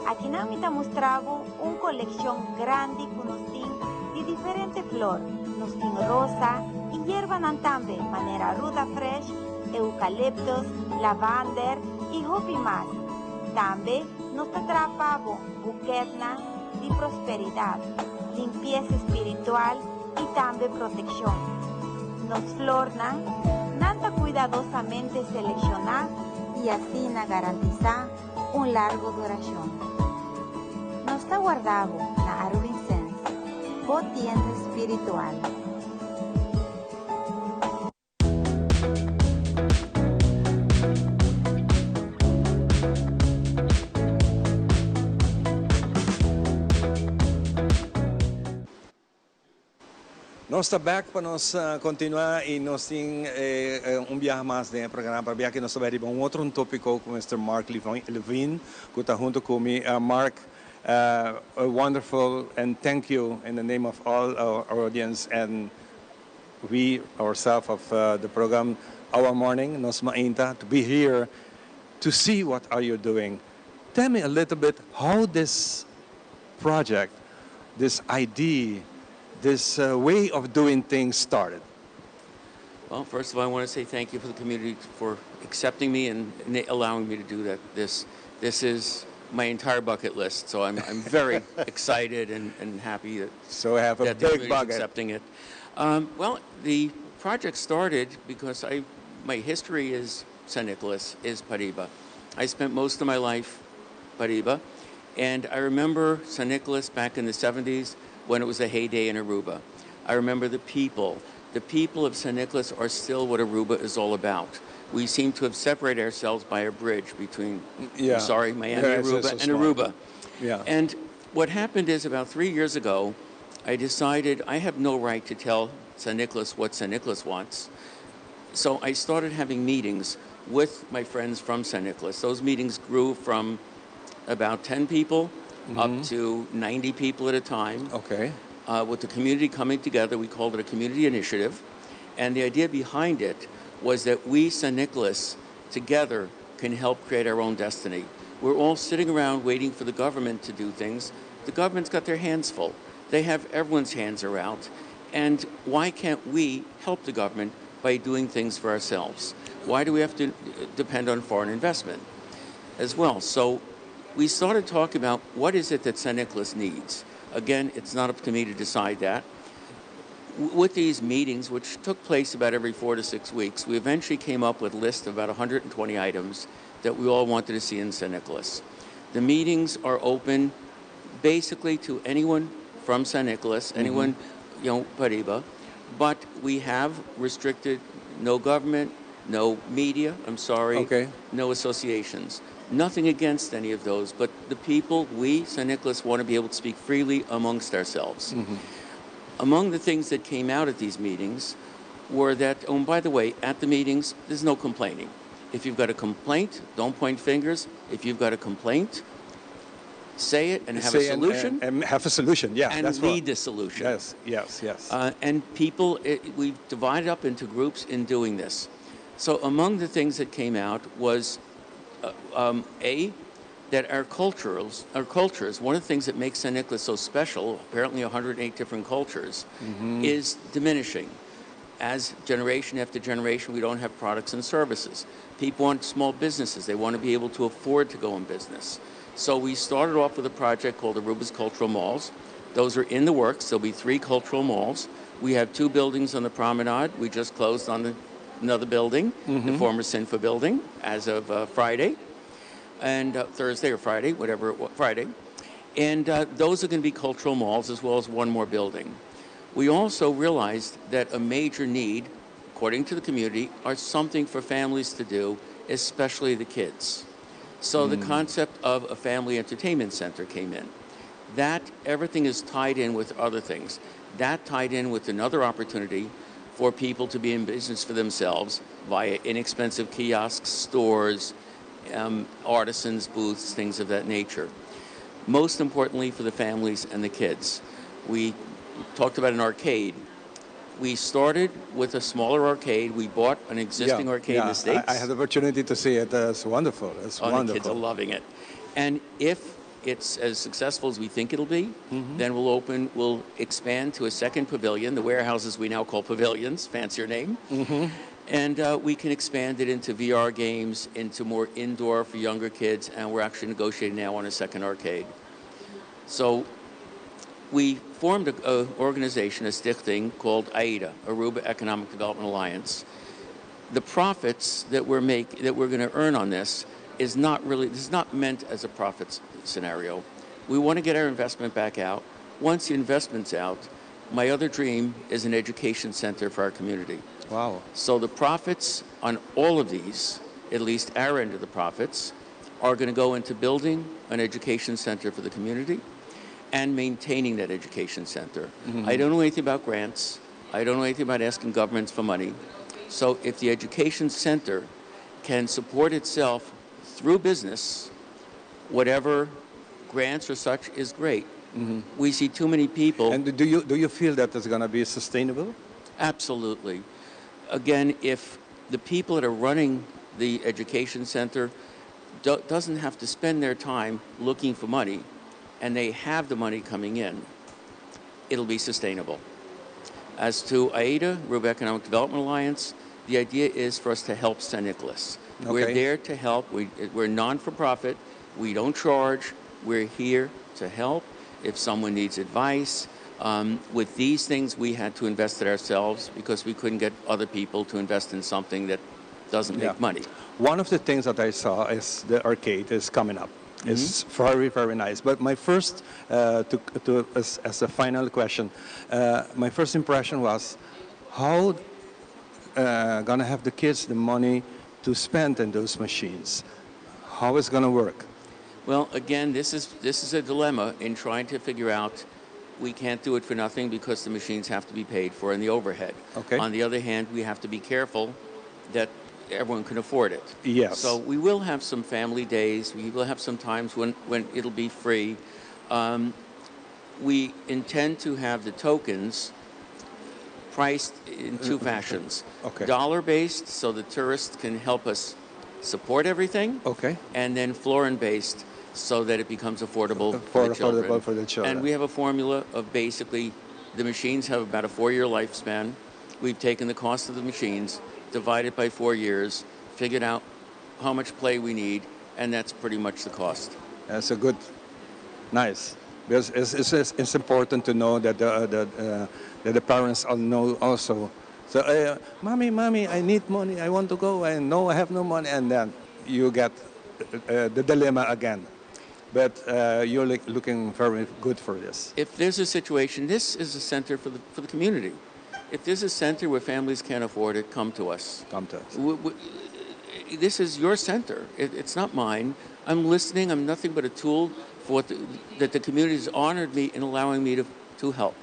Aqui na me está mostrando uma coleção grande que nos tem de diferentes flores. Nos tem rosa e erva também, maneira ruda fresh, eucaliptos, lavander e hopi mais. Também nos atrapamos buquetna de prosperidade, limpeza espiritual e também proteção. Nos florna, nada cuidadosamente selecionar e assim garantizar largo duração. Nos está guardado na Arubinsens, tienda espiritual. Nós estamos back para nós continuar e nós temos viaje mais no programa para ver que nós vamos ver outro tópico com o Mr. Mark Levine, que está junto comigo. Mark, wonderful and thank you in the name of all our audience and we ourselves of the program Our Morning. Nos mainta to be here to see what are you doing. Tell me a little bit how this project, this idea, this way of doing things started. Well, first of all, I want to say thank you for the community for accepting me and allowing me to do that. This is my entire bucket list, so I'm very excited and happy that, so I have a that big the community is bucket. accepting it. Well, the project started because my history is San Nicolas, is Pariba. I spent most of my life Pariba, and I remember San Nicolas back in the 70s when it was a heyday in Aruba. I remember the people, the people of San Nicolas are still what Aruba is all about. We seem to have separated ourselves by a bridge between, Yeah. Miami, Yeah, it's Aruba, so and smart. Aruba. Yeah. And what happened is about 3 years ago, I decided I have no right to tell San Nicolas what San Nicolas wants. So I started having meetings with my friends from San Nicolas. Those meetings grew from about 10 people up to 90 people at a time. Okay. With the community coming together, we called it a community initiative. And the idea behind it was that we, San Nicolas, together can help create our own destiny. We're all sitting around waiting for the government to do things. The government's got their hands full. They have everyone's hands are out. And why can't we help the government by doing things for ourselves? Why do we have to depend on foreign investment as well? So we started talking about what is it that San Nicolas needs. Again, it's not up to me to decide that. With these meetings, which took place about every 4 to 6 weeks, we eventually came up with a list of about 120 items that we all wanted to see in San Nicolas. The meetings are open basically to anyone from San Nicolas, anyone, Paribas, but we have restricted no government, no media, I'm sorry, no associations. Nothing against any of those, but the people, we, San Nicolas, want to be able to speak freely amongst ourselves. Among the things that came out at these meetings were that, oh, and by the way, at the meetings, there's no complaining. If you've got a complaint, don't point fingers. If you've got a complaint, say it and have a solution. And have a solution, yeah. And that's lead the solution. Yes, yes, yes. And people, we've divided up into groups in doing this. So among the things that came out was, that our cultures, one of the things that makes San Nicolas so special, apparently 108 different cultures, is diminishing. As generation after generation, we don't have products and services. People want small businesses. They want to be able to afford to go in business. So we started off with a project called Aruba's Cultural Malls. Those are in the works. There'll be 3 cultural malls. We have 2 buildings on the promenade. We just closed on another building, the former Sinfa building, as of Friday. And Thursday or Friday, whatever it was, Friday. And those are going to be cultural malls as well as 1 more building. We also realized that a major need, according to the community, are something for families to do, especially the kids. So the concept of a family entertainment center came in. That, everything is tied in with other things. That tied in with another opportunity for people to be in business for themselves via inexpensive kiosks, stores, artisans, booths, things of that nature. Most importantly for the families and the kids. We talked about an arcade. We started with a smaller arcade. We bought an existing arcade in the States. I had the opportunity to see it. It's wonderful. It's wonderful. The kids are loving it. And if it's as successful as we think it'll be, then we'll expand to a second pavilion, the warehouses we now call pavilions, fancier name. And we can expand it into VR games, into more indoor for younger kids, and we're actually negotiating now on a second arcade. So we formed an organization, a stichting, called AIDA, Aruba Economic Development Alliance. The profits that we're going to earn on this is not meant as a profit scenario. We want to get our investment back out. Once the investment's out, my other dream is an education center for our community. Wow. So the profits on all of these, at least our end of the profits, are going to go into building an education center for the community and maintaining that education center. I don't know anything about grants. I don't know anything about asking governments for money. So if the education center can support itself through business, whatever grants or such is great. We see too many people. And do you feel that it's going to be sustainable? Absolutely. Again, if the people that are running the education center doesn't have to spend their time looking for money, and they have the money coming in, it'll be sustainable. As to AIDA, Aruba Economic Development Alliance, the idea is for us to help San Nicolas. We're there to help. We're non-for-profit. We don't charge. We're here to help. If someone needs advice, with these things, we had to invest it ourselves because we couldn't get other people to invest in something that doesn't make money. One of the things that I saw is the arcade is coming up. It's very, very nice. But my first, as a final question, my first impression was, how gonna have the kids the money to spend in those machines? How is it gonna work? Well, again, this is a dilemma in trying to figure out. We can't do it for nothing because the machines have to be paid for and the overhead. Okay. On the other hand, we have to be careful that everyone can afford it. Yes. So we will have some family days. We will have some times when it'll be free. We intend to have the tokens priced in two fashions. Okay. Dollar-based, so the tourists can help us support everything. Okay. And then florin-based, so that it becomes affordable for the children. Affordable for the children. And we have a formula of basically the machines have about a 4-year lifespan. We've taken the cost of the machines, divided by 4 years, figured out how much play we need, and that's pretty much the cost. That's a good, nice. Because it's important to know that the parents all know also. So, mommy, I need money. I want to go. I know I have no money, and then you get the dilemma again. But you're looking very good for this. If there's a situation, this is a center for the community. If there's a center where families can't afford it, come to us. Come to us. This is your center. It's not mine. I'm listening. I'm nothing but a tool for that the community has honored me in allowing me to help.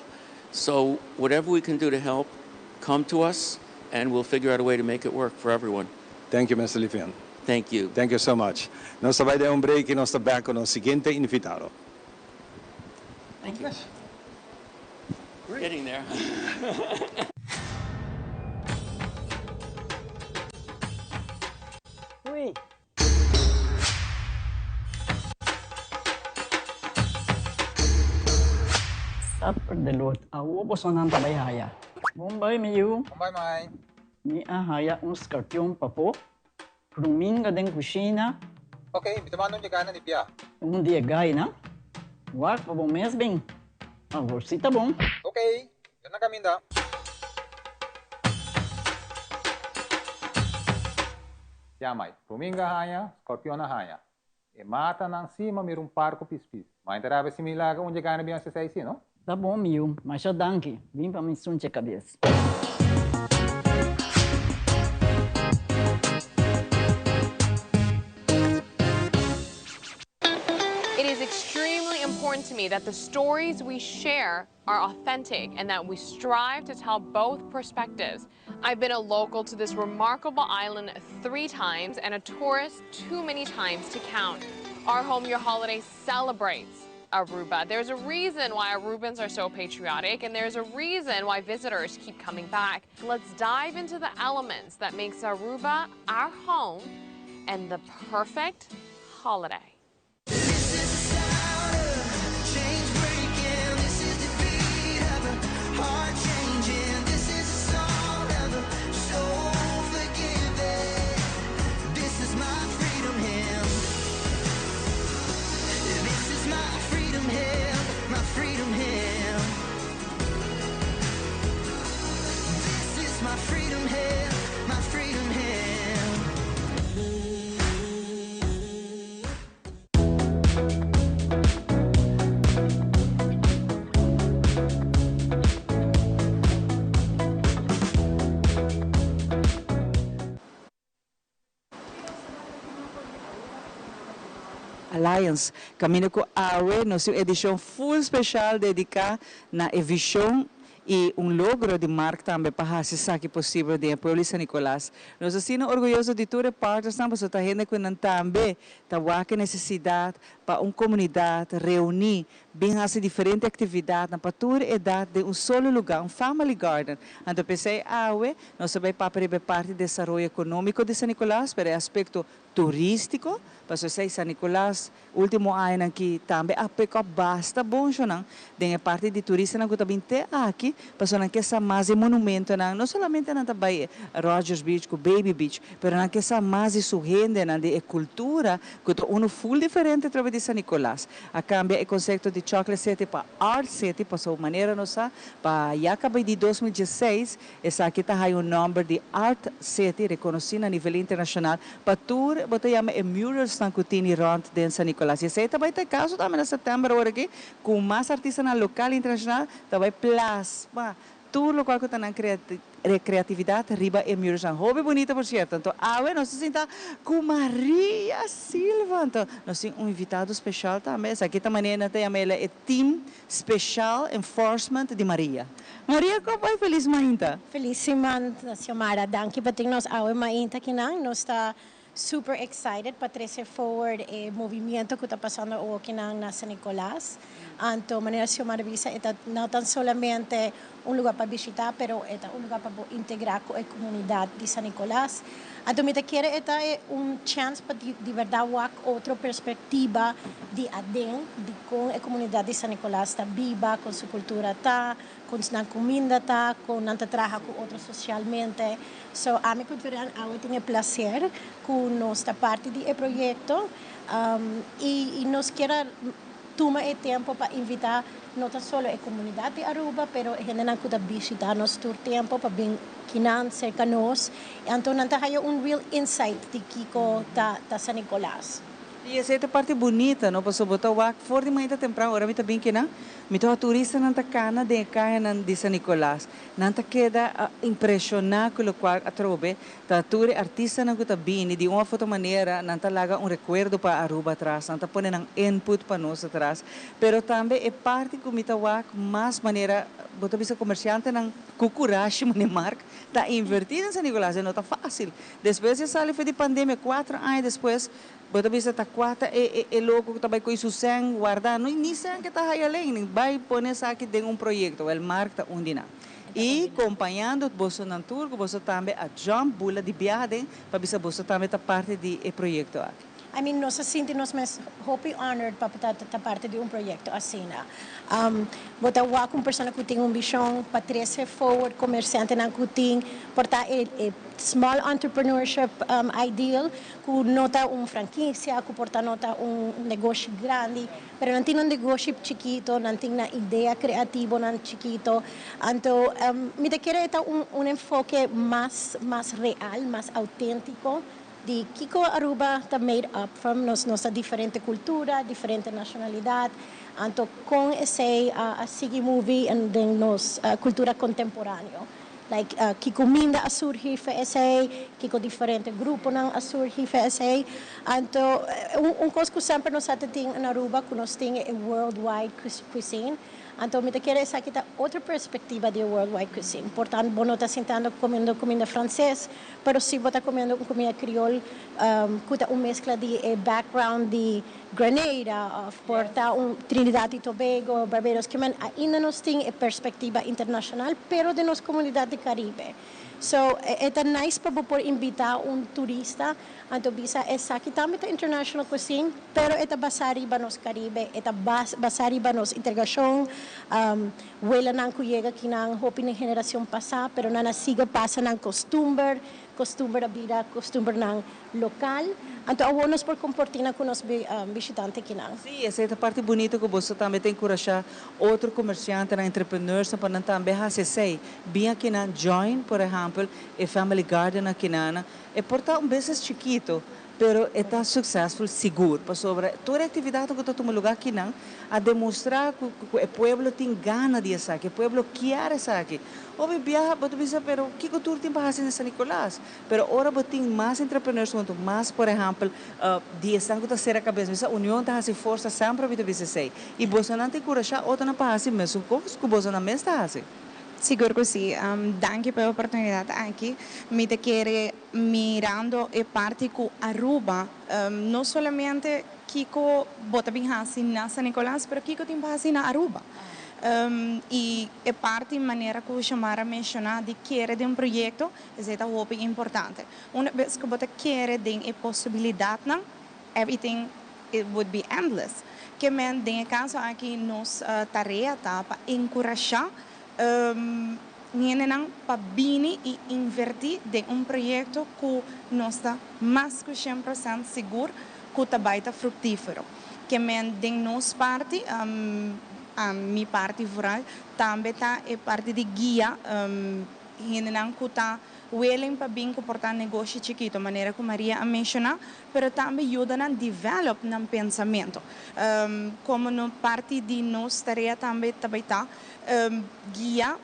So whatever we can do to help, come to us, and we'll figure out a way to make it work for everyone. Thank you, Mr. Lifian. Thank you. Thank you so much. Nós vai dar break e nós back com o seguinte invitado. Thank you. Getting there. Uy. Sapper de lot. Awo po sonan tabayhaya. Bombay miyu. Bombay mai. Ni ahaya scorpion papo. Pruminga den kusina. Okay, bitamano niya gana ni Pia. Dia gay na. Wak pa bom mes bing. Sita bom. Okay, yun na kami da. Yamay, Pruminga haya, Scorpion na haya. E mata nang cima mirung parco pispis. Mainterava similaga onde gana bem essa aí, não? Tá bom, miu. Mas já danke. Vim para me sunche cabeça. It is extremely important to me that the stories we share are authentic and that we strive to tell both perspectives. I've been a local to this remarkable island 3 times and a tourist too many times to count. Our Home Your Holiday celebrates Aruba. There's a reason why Arubans are so patriotic, and there's a reason why visitors keep coming back. Let's dive into the elements that makes Aruba our home and the perfect holiday. Alliance. Camino ko awe, nossa edição full especial dedicada na visão e logro de Mark também para a que possível de Pueblo San Nicolás. Nós assim orgulhoso de todas as partes, também só tá gente que não também tá que necessidade para comunidade reunir bem as diferentes atividades na para toda idade de solo lugar, family garden. Então pensei awe, nós vai para parte do desenvolvimento econômico de San Nicolás, para aspecto turístico, para sei San Nicolás último ano aqui também apeca basta bom não, de parte de turista não que também tem aqui, para que essa mais monumento não somente na também Rogers Beach, com Baby Beach, mas que essa mais surpreende na de cultura, que full diferente através de San Nicolás. A cambia o conceito de Chocolate City para Art City, para sua maneira nossa, para já acabei de 2016, essa aqui está aí número de Art City reconhecido a nível internacional, para tour, botar a murals na Cutini Rond de San Nicolás. E esse também tem caso também em setembro agora aqui, com mais artistas na local e internacional, também plasma tour lo cual que está creatividad arriba en Mursan. Hobby bonita, por cierto. Então, nós estamos com Maria Silva. Então, nós temos invitado especial também. Aqui também temos o team Special Enforcement de Maria. Maria, como vai? Feliz mainta? Felicíssima, Xiomara. Danke para nós awe mainta que nós está super excited para trazer forward o movimento que está passando aqui na San Nicolás. Então, maneira Xiomara visa, não tão solamente lugar para visitar, pero é lugar para integrar com a comunidade de San Nicolás. Então, me quero é chance para de verdade outra perspectiva de adem, de com a comunidade de San Nicolás está viva, com sua cultura com sua comida com nanta trabalha com outros socialmente. So, a mim cultura eu tenho prazer com nossa parte do projeto e nós queremos tomar o tempo para invitar não só a comunidade de Aruba, pero a gente não pode visitar nosso tempo para vir cerca de nós. Então, não tem real insight de Kiko da San Nicolás. E essa é a parte bonita, não? Para botar o ar fora de manhã temprano, agora me está bem que não. Me está turista não está cana de caia de San Nicolás, não está queda impressionado com o qual a trobe, tá ture artista não está bem de uma foto maneira, não está laga recuerdo para Aruba atrás, não está pondo input para nós atrás, pero também é parte que me está mais maneira, botar bisa comerciante não cucurache mane marca, está invertido em San Nicolás, não está fácil. Depois de sair de pandemia 4 anos depois bota bisa ta kwata logo que também com isso sem guardar não nem sem que tá aí além vai pôr aqui tem projeto o marca onde não e acompanhando você na tour você também a jump bula de viagem para bisa você também tá parte de projeto aqui. I mean, nós sentimos mais happy honored para estar parte de projeto assim. Botar uma pessoa que tem visão para trazer forward comerciante na que tem portar small entrepreneurship ideal que nota franquia, que porta nota negócio grande, pero não tem negócio chiquito, não tem ideia criativa não chiquito. Então, me quero ter enfoque mais real, mais autêntico. De Kiko Aruba está made up from nossa diferente cultura, diferente nacionalidade. Então, com esse Sigi movie e nossa cultura contemporânea. Like, Kiko Minda a surgir esse, Kiko diferente grupo a surgir esse. Então, coisa que sempre nós temos na Aruba, que nós temos é worldwide cuisine. Então, me quero essa aqui outra perspectiva de worldwide cuisine. Portanto, você não está sentando comendo comida francesa, mas sim você está comendo comida crioulo, que é uma mescla de background de Grenada, porta Trinidad e Tobago, Barbados, que ainda nós temos a perspectiva internacional, mas de nossa comunidade Caribe. So, é nice para poder invitar turista a bisa essa aqui também é international cuisine, pero é basariba nos Caribe, é basariba nos integração, wala nang kuyega kinang hopi ng geração passada, pero na siga passa ng costume da vida, costume ng local. Então, awanos por comportar com os visitantes aqui não. Sim, essa é a parte bonita que você também tem que encorajar outro comerciante, entrepreneurs, para também fazer bem aqui na join, por exemplo, a family garden aqui na, é portar business chiquito, pero está successful, seguro, para sobre toda a atividade que está tomando lugar aqui não, a demonstrar que o povo tem gana de isso aqui, o povo quer isso aqui. Ouve viaja, mas você pero que cultura tem para fazer em San Nicolás? Pero agora tem mais entrepreneurs, quanto mais, por exemplo, de essa que está ser a cabeça, essa união está fazendo força sempre para você sei. E você não tem que encorajar outra na para fazer mesmo coisas que você não está fazendo. Seguro que sim. Danke pela oportunidade aqui. Me quero mirando a parte que Aruba, não somente Kiko bota bem assim na San Nicolás, mas Kiko tem para assim na Aruba. E é parte da maneira que o Xiomara mencionou de querer de projeto, é muito importante. Uma vez que você quer de a possibilidade, everything it would be endless. Que men de caso aqui nos tarefa para encorajar niente para bine e invertir de projeto que nós está mais que 100% seguro que também está frutífero. Que men de nossa parte a minha parte rural também está a parte de guia não que está willing para bem comportar negócio chiquito, maneira que Maria mencionou, mas também ajuda a desenvolver no pensamento. Como no parte de nossa tarefa também está guia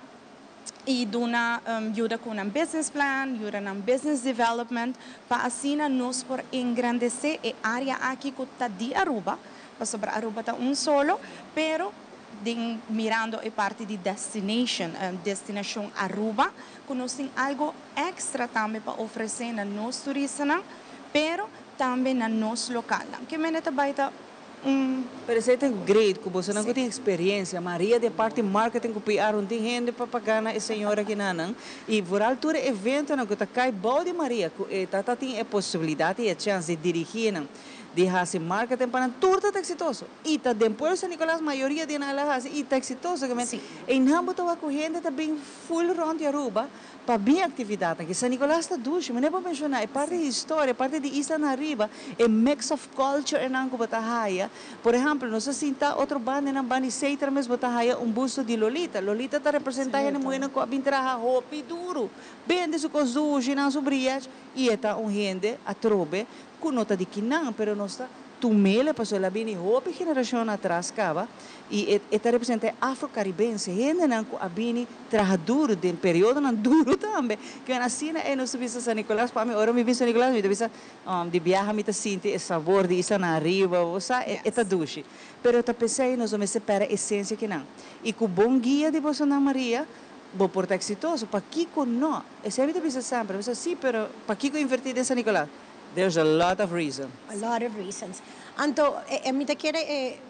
e duna ajuda com um business plan, ajuda um business development, para assim nós por engrandecer a área aqui que está de Aruba, para sobre Aruba está solo, pero mirando a parte de destinação Aruba, que nós temos algo extra também para oferecer a nós turistas, pero também na nosso local. Que meneta baita Pero isso é great, que você não tem experiência. Maria, de parte marketing, que piaram tem gente para pagar na senhora que não. E por altura evento, não que tá cai bom de Maria, que tá tem a possibilidade e a chance de dirigir, não. De fazer marketing para tudo tá exitoso. E tá depois São Nicolás, maioria de nós lá e tá exitoso. E não botou a gente tá bem full round de Aruba. Para bem atividade, que São Nicolás está ducho, mas não vou mencionar, é parte de história, parte de Isla na Riba, é mix of culture e não batahaya. Por exemplo, nós sentar outro banda na banda 6 meses batahaya busto de Lolita. Lolita está representando a mulher com a bintraha hopi duro. Bem de su cozuji na sobrias e está gente a trobe com nota de kinang, pero nós está tumele passou lá bem hopi geração atrás cava. E está representando afro-caribense, gente não a bini trabalha duro, de período não duro também. Que assim é no subir São Nicolás, para mim, agora me vi São Nicolás, me visa de viajar, me sinto o sabor de isso na riba, ou seja, é doce. Pero eu pensei, nós vamos separar a essência que não. E com bom guia de Bolsonaro Maria, vou portar exitoso, para Kiko não. E sempre me pensa sempre, eu sim, pero para Kiko invertir em São Nicolás? There's a lot of reasons. A lot of reasons. Então, me quer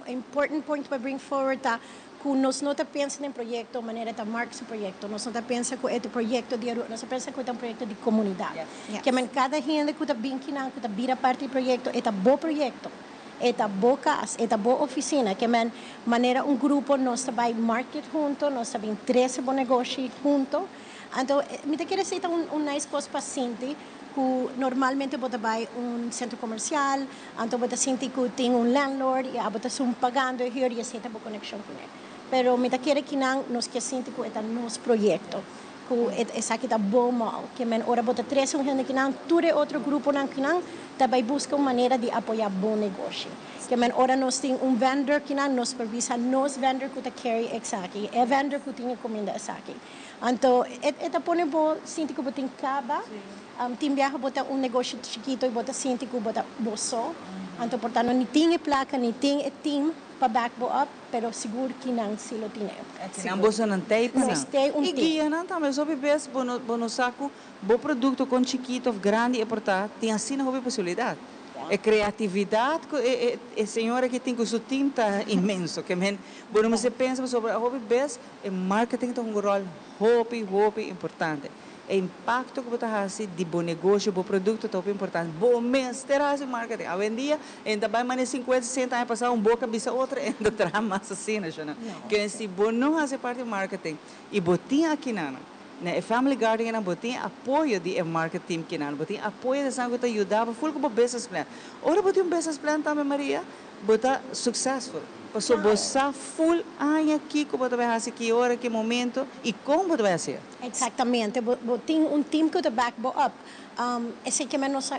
important point para bring forward tá que nós não pensa em projeto maneira tá marca projeto, nós não pensa que é projeto de nós pensa que é projeto de comunidade. Que cada gente que tá bem que não que tá vira parte do projeto é bom projeto. É boa casa, é boa oficina, que maneira grupo nós vai market junto, nós também 13 bom negócio junto. Então, me quer dizer nice coisa para sentir que normalmente você vai centro comercial, então você sente que tem landlord e você está pagando e você tem uma conexão com ele. Pero me quer que não nos que sente que é nosso projeto, que essa aqui está bom mal, que ora você traz gente que não, tudo outro grupo não que não, vai buscar uma maneira de apoiar bom negócio. Que ora nós tem vendor que não nos supervisa, nos vendor que carry aqui, é vendor que tem encomenda aqui. Então, é põe bom, sente que você tem caba. Tem viaja botar negócio chiquito e botar sente que botar bolso. Então, portanto, não tem placa, nem tem team para back up, pero seguro que não se lo tem. Não bolso não tem, não. E guia não também, só bebês, bom saco, bom produto com chiquito, grande e portar, tem assim uma possibilidade. É criatividade, é senhora que tem que o seu time está imenso, que quando você pensa sobre a hobby best, é marketing tem rol hobby importante. O impacto que você faz de bom negócio, bom produto, é muito importante. Bom mês, terá marketing. Hoje em dia, ainda vai mais 50, 60 anos passar boca, bisa outra, ainda terá mais assim, não? Que se bom não faz parte do marketing, e botinha aqui não. A Family Garden não tem apoio de marketing que não, tem apoio de sangue que ajuda para full com business plan. Ora botar business plan também Maria, botar successful. Passou botar full ano aqui como você vai fazer que hora, que momento e como você vai fazer. Exatamente, tem time que te back up. Esse que nós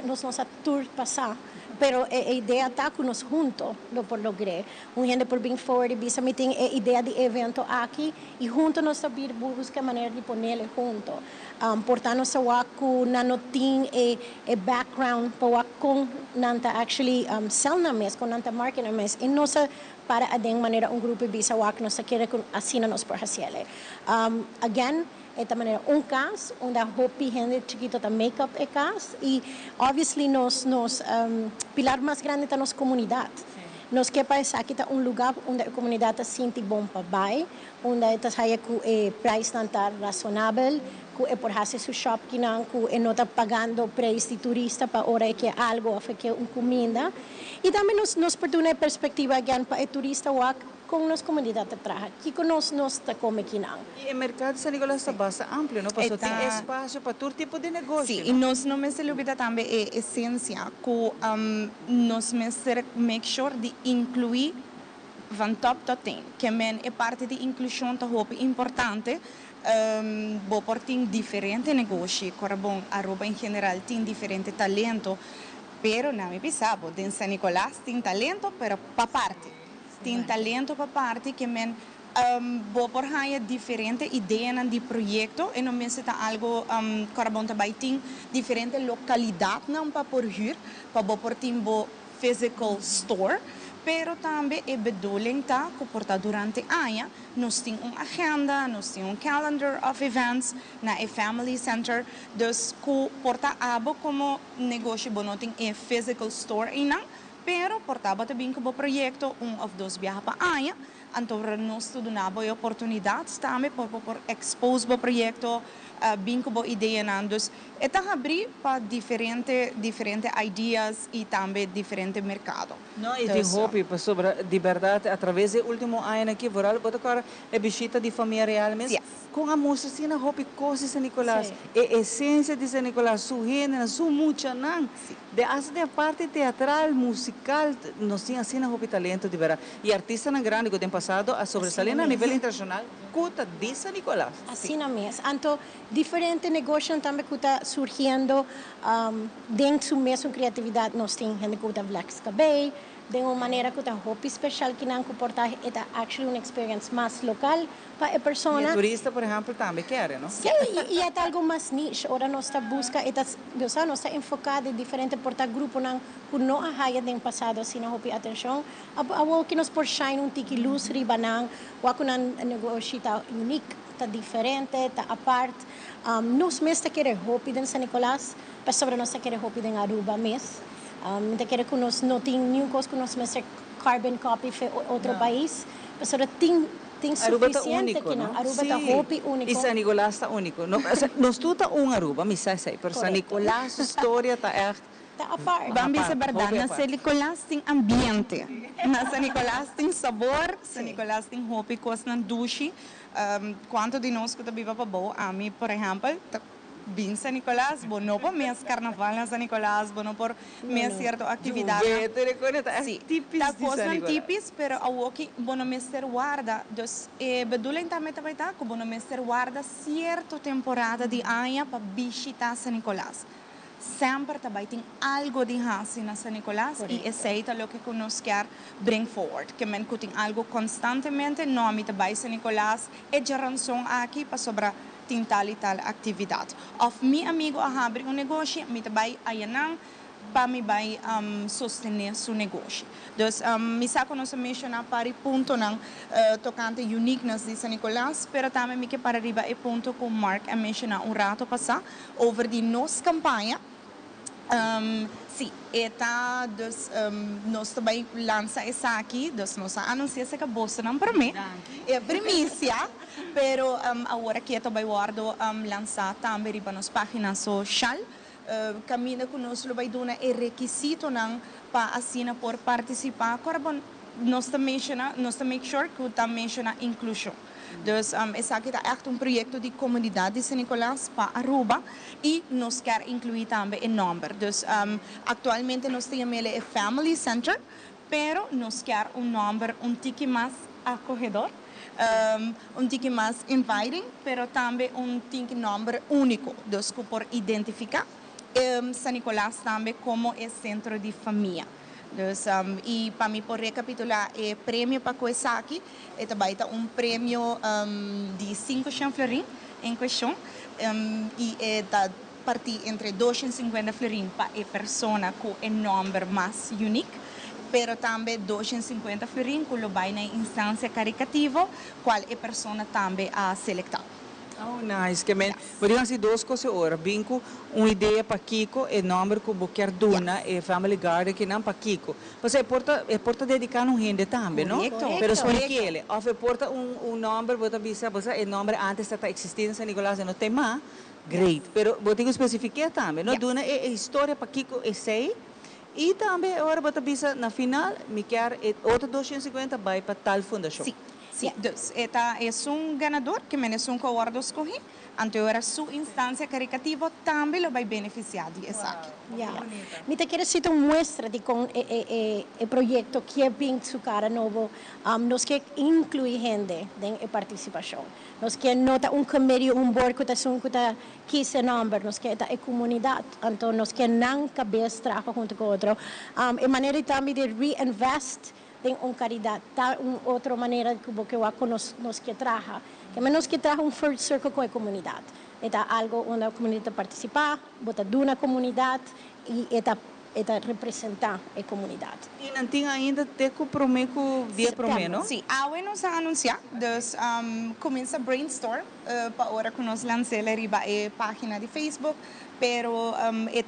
tour passar. Pero a ideia está que nós juntos por lograr. Gente por bem forward, bisa me tem a ideia de evento aqui e juntos nós sabemos buscar maneira de pôr junto. Portanto, se o não tem a background para com nanta actually sell na mes, com nanta market na mes, e nós para a de maneira grupo bisa que nós quer assim nós por fazer. Again, esta maneira caso onde a hopi gente chiquito da make-up é caso e obviously nos pilar mais grande da nossa comunidade. Nós quer pensar que está lugar onde a comunidade se sente bom para vai, onde está saia com o preço não está razoável, que é por fazer seu shop que não está pagando preço de turista para hora que é algo ou que é comida. E também nos perdona a perspectiva again para o turista com nossa comunidade de trabalho, que nós está como aqui não. E o mercado de São Nicolás está bastante amplo, não? Porque tem espaço para todo tipo de negócio. Sim, e nós não me se olvida também a essência, que nós make sure de incluir van top tot tem, que é parte de inclusão da roupa importante. Tem diferentes negócios, bom, a roupa em geral tem diferente talento, pero não me pensava, em São Nicolás tem talento, pero para parte. Tem talento para parte que Vou por haya diferente ideia de projeto e não mesmo tá algo carbon também tem diferente localidade não para por hier para por timbo physical store. Pero também é bedoeling tá que porta durante ano nós tem agenda, nós tem calendar of events na family center, dus que porta abo como negócio bom tem physical store e não, pero portava também que projeto of 2 viagens para ano, então nós tudo na boa oportunidade também por expose o projeto bem com boa ideia não, dus é abrir para diferente ideias e também diferente mercado. Não, e de hobby, sobre de verdade, através do último ano aqui, voral, bota agora a visita de família realmente, com a moça assim na hobby coisas de Nicolás, a essência de San Nicolás, sua gênero, sua mucha não, de a parte teatral, musical, nós tínhamos assim na hobby talento de verdade, e artista na grande que tem passado a sobresalir a nível internacional, cuta de San Nicolás. Assim na mesma, então diferente negócio também que está surgindo dentro da mesma criatividade, nós temos gente que está Black Cabay, de uma maneira que está hobby especial que não comporta é actually uma experiência mais local para a pessoa. E turista, por exemplo, também quer, não? Sim, e é algo mais niche. Ora nós está busca, nós está enfocado em diferente porta grupo não que não há no passado assim na hobby atenção. A que nós por shine tiki luz riba não, o que um negócio está único, está diferente, está à parte. Nós mesmo queremos hobby em San Nicolás, mas sobre nós queremos hobby em Aruba mesmo. Não quero que nós não tenhamos nenhuma coisa que nós mesmo carbon copy de outro país, mas tem suficiente que não. Aruba está hobby único. E San Nicolás está único. Nós tudo está Aruba, mas sei, mas San Nicolás história está a par. Vamos dizer a verdade, na San Nicolás tem ambiente, na San Nicolás tem sabor, San Nicolás tem hobby, coisa na duche. Quanto de nós que vive para boa, a mim, por exemplo, bem San Nicolás, bom não por mês carnaval na San Nicolás, bom não por mês certa atividade. Sim, tá coisa típicas, pero a que bom não mês ter guarda, dus bedoeling também tá que bom não mês ter guarda certa temporada de ano para visitar San Nicolás. Sempre também tem algo de hasi na San Nicolás e aceita o que nós quer bring forward. Que men tem algo constantemente, não a mim também San Nicolás é de ranção aqui para sobre tal e tal atividade. Of meu amigo abre negócio, me também ayanang para me vai sostener seu negócio. Então, me saco nós mencionar para o ponto não tocante uniqueness de San Nicolás, pero também me que para arriba é ponto com Mark a mencionar rato passar over de nossa campanha. Sim, eta dus nós também lança essa aqui, dus nós anunciamos que a bolsa não para mim, é primícia, pero agora que também guardo lançar também riba nas páginas social, caminha que nós vai dar é requisito não para assinar por participar, agora nós também make sure que também menciona inclusão. Dus esse aqui é projeto de comunidade de San Nicolás para Aruba e nós quer incluir também o número. Dus atualmente nós temos o Family Center, pero nós quer número tique mais acolhedor, tique mais inviting, pero também tique número único, dus que por identificar San Nicolás também como é centro de família. Dus, e para mim, por recapitular, o prêmio para coisa aqui, é também prêmio de 5 chanflerim em questão, e é da partir entre 250 florim para a pessoa com o número mais único, pero também 250 florim que vai na instância caricativa, qual a pessoa também a seletar. Oh, nice. Que men, podemos dizer duas coisas agora. Binco, uma ideia para Kiko, e número que quer dona, e Family Garden que não para Kiko. Mas é porta dedicar um rende também, não? Pero explique ele. Ou é porta número, bota bisa, o número antes está existindo em San Nicolás, não tem mais, great. Pero bota especificar também, não? Dona é história para Kiko, é sei. E também agora bota bisa na final, me quer outro 250 vai para tal fundação. Sim. Sim, dus, esta é ganador que menos coordo escolhi, então era sua instância caricativa também vai beneficiar de essa aqui. Me te quero citar uma muestra de com o projeto que é bem su cara novo, nós que inclui gente em participação, nós que nota committee, board que está 15 número, nós que é a comunidade, então nós que não cabeça trabalha junto com outro, maneira também de reinvest tem caridade, tá outra maneira que o que nos que traja, que menos que traja first circle com a comunidade. Então algo onde a comunidade participar, botar na comunidade e representar a comunidade. E não tem ainda te comprometo dia prometo? Sim, agora nós vamos anunciar, então começa brainstorm para a hora que nós lançamos a página de Facebook, pero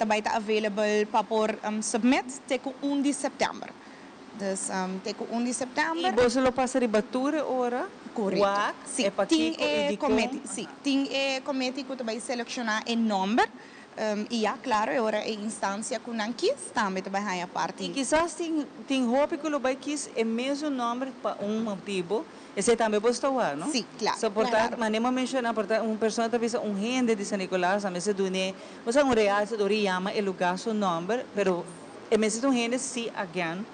vai estar available para por submit até 1 de setembro. Então, até 1 de setembro. E você lo passa de batura ora? Correto. Sim, tem comité, sim, tem comité que vai selecionar o número. E claro, agora a instância que não quis também vai a parte. E quizás tem roupa que vai quis é mesmo nome para motivo. Esse também pode estar, não? Sim, claro. So, portanto, mas nem mencionar, portanto, pessoa talvez gente de San Nicolás, a mesa do né, você é real, se dori chama o lugar seu nome, pero a mesa do gente se again.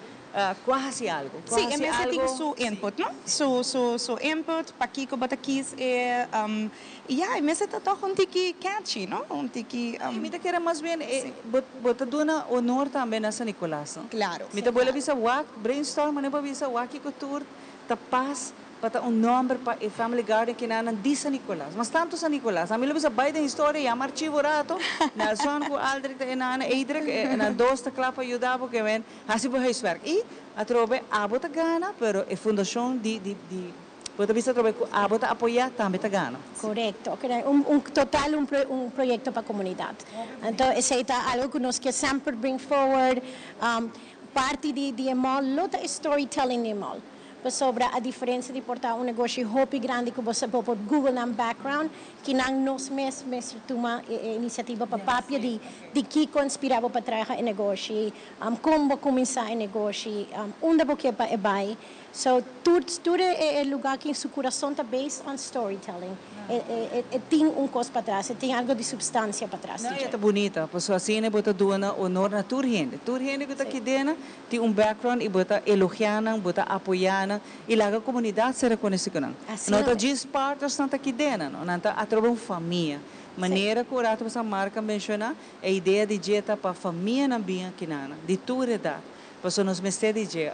Quase algo. Sim, a mesa tem seu input, não? Seu input, para que bota quis e a mesa está tão catchy, não? Me te quer mais bem, bota dona honor também na San Nicolás. Claro. Me te bola visa brainstorm, mas não para visa que cultura, ta paz, para nome para a family garden que não de San Nicolás. Mas tanto San Nicolás, a mim lo visa baita história, e archivo rato, Nelson com Aldrich e na Eidrich, na dos ta clapa ajudar porque ven, assim por huiswerk. E a trobe abota gana, pero a fundação de Bota vista trobe abota apoiar também ta gana. Correcto, total proyecto para comunidad. Entonces, es algo que nos que sempre bring forward, parte de mall, lota storytelling de mall. Sobre a diferença de portar negócio hopi grande que você pode Google na background, que não nos mesmo toma iniciativa para papia de que conspirava para trazer o negócio, como começar o negócio, onde você vai. So, tudo é lugar que seu coração está based on storytelling. Tem coisa para trás, tem algo de substância para trás. Não, é bonita, porque assim é botar doana honor na turhende. Turhende que está aqui dentro tem background e botar elogiando, botar apoiando e lá a comunidade se reconhece com não. Não está diz partes não está aqui dentro, não está a trocar família. Maneira que o rato essa marca menciona a ideia de dieta para família na bem aqui na de tua idade. Porque nós mestre DJ,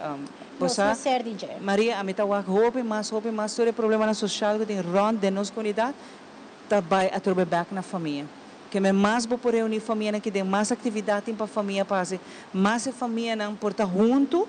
Maria, a mim tá roupa mais sobre problema na social que tem rond de nossa comunidade, tá vai a trocar back na família. Que me mais vou por reunir família que tem mais atividade para família fazer, mais a família não porta junto,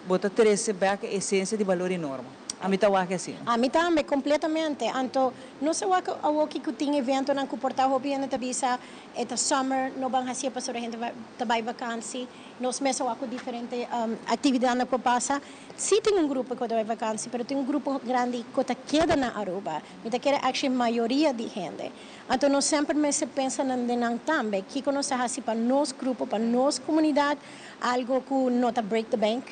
bota trazer back a essência de valor enorme. A mim tá assim. A mim também completamente. Então, não sei o que tem evento na comportar roupa na tabisa, esta summer no bang hasia para a gente vai vacância. Nós mesmo com diferente atividade na que passa. Sim, tem grupo que vai vacância, mas tem grupo grande que queda na Aruba. Então, que é a maioria de gente. Então, nós sempre pensa na também que nós fazemos para nosso grupo, para nossa comunidade, algo que não está break the bank.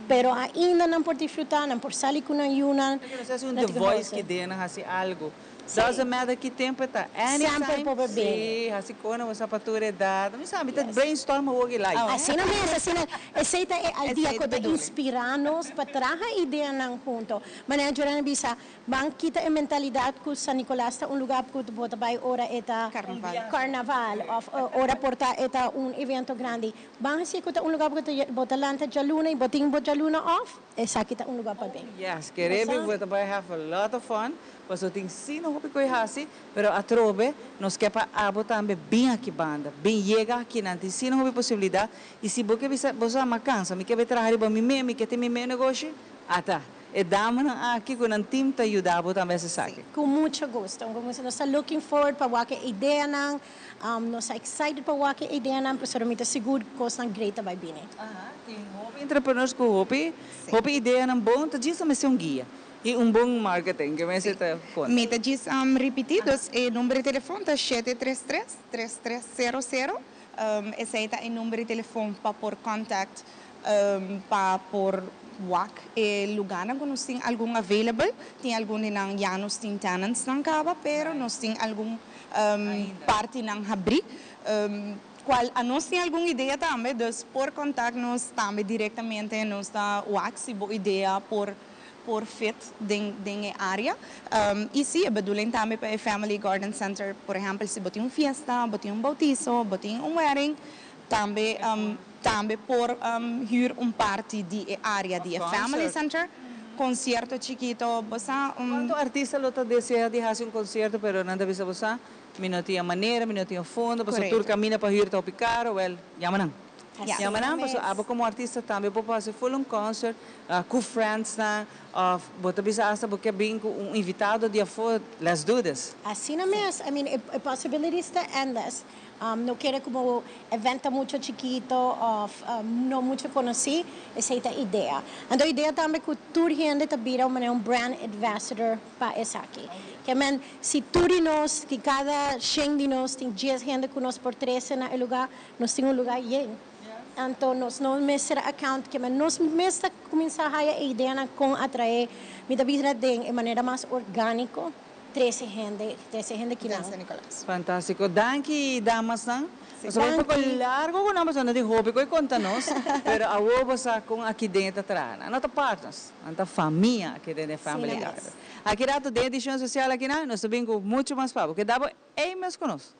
Pero ainda não por disfrutar, não por sair com a Yuna. The Voice que dena assim algo. Doesn't matter que tempo está. Sempre por beber. Sim, assim quando você patura dada, não sabe, tá brainstorm hoje lá. Assim não é, assim aceita a ideia que inspirar-nos para trazer a ideia não junto. Mas a gente bisa, bang kita a mentalidade que San Nicolás está lugar que tu bota vai ora eta carnaval, ora porta eta evento grande. Bang assim que lugar que bota lanta jaluna e boting bota jaluna off, essa kita lugar para bem. Yes, queremos bota vai have a lot of fun. Pois eu tenho sim não roupa coisa assim, pero a trobe nos quer para abo também bem aqui banda, bem chega aqui não tem sim não roupa possibilidade e se você ama cansa, me quer trabalhar para mim mesmo, me quer ter meu negócio, tá. E dama aqui com um time te ajudar a também se sabe. Com muito gosto, nós estamos looking forward para o que ideia não, nós estamos excited para o que ideia não, porque realmente seguro que coisa great vai vir. Tem roupa entrepreneurs com roupa ideia não bom, tá disso mas é guia. E bom marketing, que me está conta. Me diz repetidos, o número de telefone é 733-3300. Esse é o número de telefone para por contact, para por WAC. E lugar que nós temos algum available, tem algum que já nós temos tenants não acaba, pero nós temos algum parte não abrir. Qual a nós tem alguma ideia também, então por contact nós também diretamente nós da WAC se boa ideia por fit dentro da área. E sim, a bedoeling também para o Family Garden Center, por exemplo, se botar uma festa, botar bautizo, botar wedding, também por huur parte de área de family center, concerto chiquito, Quanto artista lo deseja de fazer concerto, pero não deve ser você, não tinha maneira, não tinha fundo, você tour caminha para ir ao carro, well, llaman. Llaman, pues abo como artista também pode fazer full concert, com friends na, bota bisa hasta porque bem invitado de for las dudas. Assim mesmo, I mean, possibilities are endless. No quiero como evento mucho chiquito, no mucho conocí, esa es la idea. Ando idea también que tu gente te vira un brand ambassador para esa aquí. Que men, si tú dinos, que cada 100 dinos, tiene 10 gente que nos por 13 en el lugar, nos tiene un lugar lleno. Entonces, nos mesera account que nos mesta comenzar a idea con atraer mi vida de manera más orgánico. 13 gente que não. Fantástico. Danke, damas, não? Nós vamos um pouco largo com nós, não de hobby, que conta-nos, mas a outra com aqui dentro atrás. Não tá partes, não tá família aqui dentro da família. Aqui dentro da edição social aqui, nós também com muito mais papo, que dá é mesmo conosco.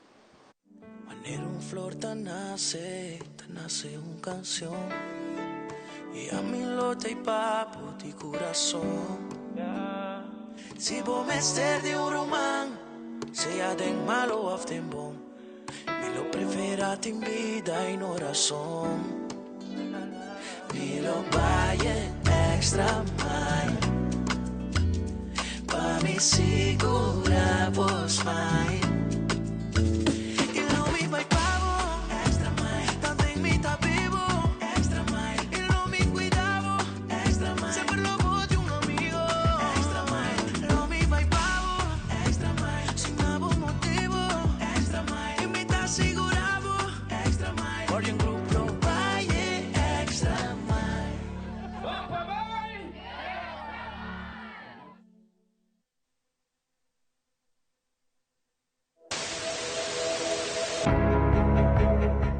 Manera flor tan nace canción y a mi lote y papo de corazón. Si vos me estés de un román, sea de malo o de bom, me lo prefera en vida y no razón. Me lo vaya extra mile, pa' mi segura vos fine. Y lo mismo hay pavo, extra mile, tanto en mi está vivo, extra mile. Y lo mi cuidado, extra mile, siempre lo voy de un amigo.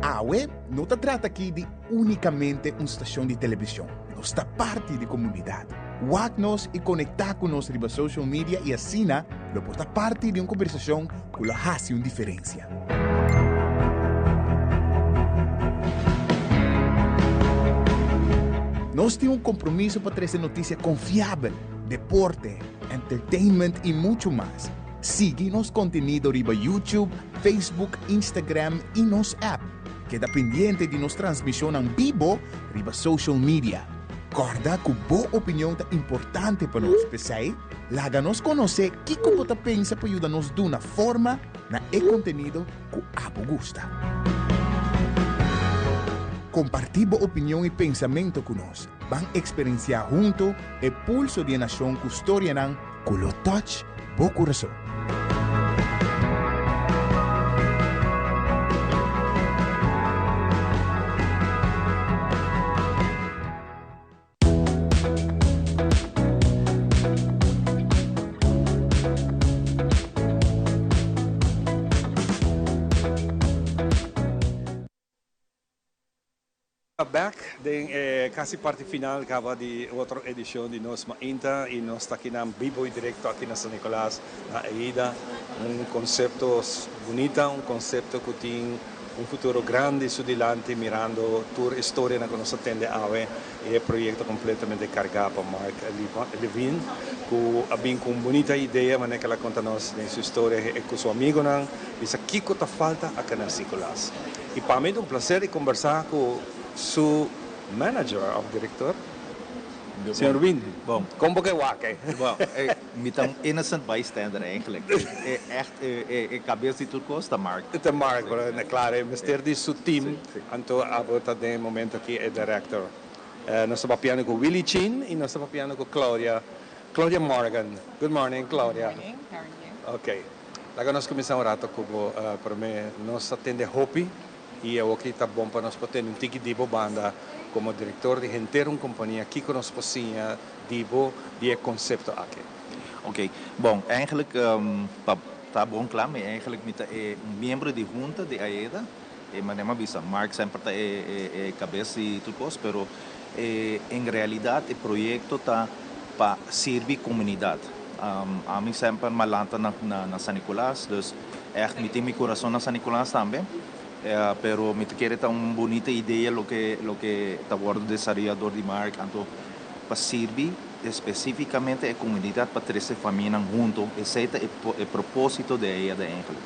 AWE não se trata aqui de unicamente uma estação de televisão. Nós está parte da comunidade. Wag-nos e conectar com nós na social media e assim, nós está parte de uma conversação que faz uma diferença. Nós temos um compromisso para trazer notícia confiável, deporte, entertainment e muito mais. Siga nosso conteúdo riba YouTube, Facebook, Instagram e nosso app. Queda pendiente de nossa transmissão em vivo riba social media. Corda que boa opinião é importante para nós, pessoal. Laga-nos conhecer o que você pensa para ajudar-nos de uma forma na conteúdo que abo gosta. Compartir boa opinião e pensamento conosco. Vão experienciar junto o pulso de nação que história não, que lo touch, bo coração. Back, quasi parte final acaba de outra edição de nós Mainta e nós está aqui na vivo e direto aqui na São Nicolás, na Aida, conceito bonito, conceito que tem futuro grande su dilante mirando tour história na que nós atende AWE e projeto completamente carregado para Mark Levin, que abbiamo com bonita ideia, mas que ela conta nós de sua história e com seu amigo não, diz aqui que falta aqui na São Nicolás. E para mim é prazer conversar com su manager of director, Sr. Win. Bom, como que wake? Bom, met een innocent bystander eigenlijk. Echt, cabeça de tudo custa Mark. De Mark, claro, mister di su team, anto abota de momento aqui é director. Nós estamos piano com Willie Chin e nós estamos piano com Claudia Morgan. Good morning, Claudia. Good morning, how are you? Ok. Agora nós começamos a rato como para mim nós atende Hopi e eu aqui tá bom para nós poder um tiki dibo banda como diretor de inteira uma companhia que nós possíamos dibo die conceito aqui. Oké, bom, eigenlijk tá bom claro, mas eigenlijk met membro de junta de AEDA, mas não bisa Mark sempre tá cabeça e tudo coisa, pero em realidade o projeto tá para servir comunidade. A mim sempre malanta na São Nicolás, dus echt met mijn coração na São Nicolás também. pero me quiere dar una bonita idea lo que está el desarrollador de marca, entonces para servir específicamente a comunidad para 13 familias juntos, ese es el propósito de ella de Ángel.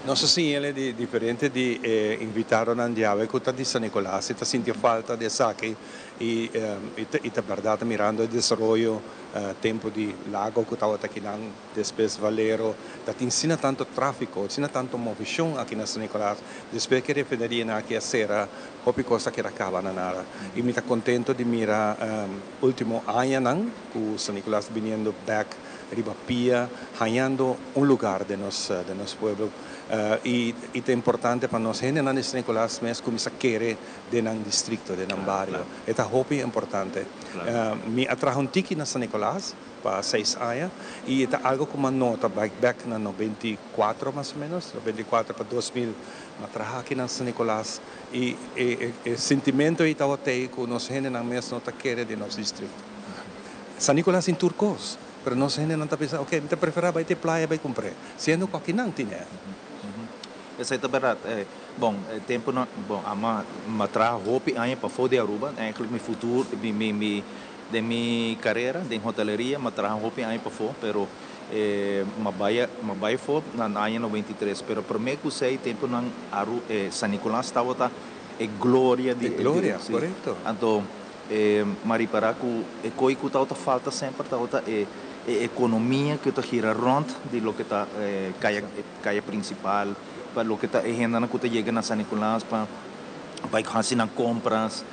Non so se ele è differente di invitare a Andiave con di San Nicolás, se ti senti falta di sacchi e ti guardate mirando il sviluppo tempo di lago che stava qui después Valero, che ti insina tanto traffico, insina tanto movimento qui a San Nicolás, después che riferiria anche a sera, hopi cosa che racava nada. E mi sta contento di mira ultimo anno con San Nicolás viniendo back riba Pia, hallando un lugar de nos pueblo. Y es importante para nosotros en San Nicolás mes como se quiere de un distrito, de un barrio. Es muy importante. Me atrajo un tiki en San Nicolás para 6 años y es algo como una nota, back en 94 más o menos, 94 para 2000, me atrajo aquí en San Nicolás y el sentimiento que nosotros en el mes nota quiere de nuestro distrito. San Nicolás en Turcos. Pero não se não está pensando, ok, me prefere vai ter praia, vai comprar. Sendo qualquer não tinha. Essa é a verdade. Bom, tempo não, bom, a trago roupa aí para fora de Aruba, meu futuro, de minha carreira de hoteleria, me trago roupa aí para fora, pero me vai fora na ano 93, pero para mim que sei tempo não San Nicolás estava é glória de glória, correto. Então, Mariparacu, coi que está falta sempre está economia que está gira rond de lo que está calle principal, para lo que está agenda na que chega na San Nicolás para fazer nas compras.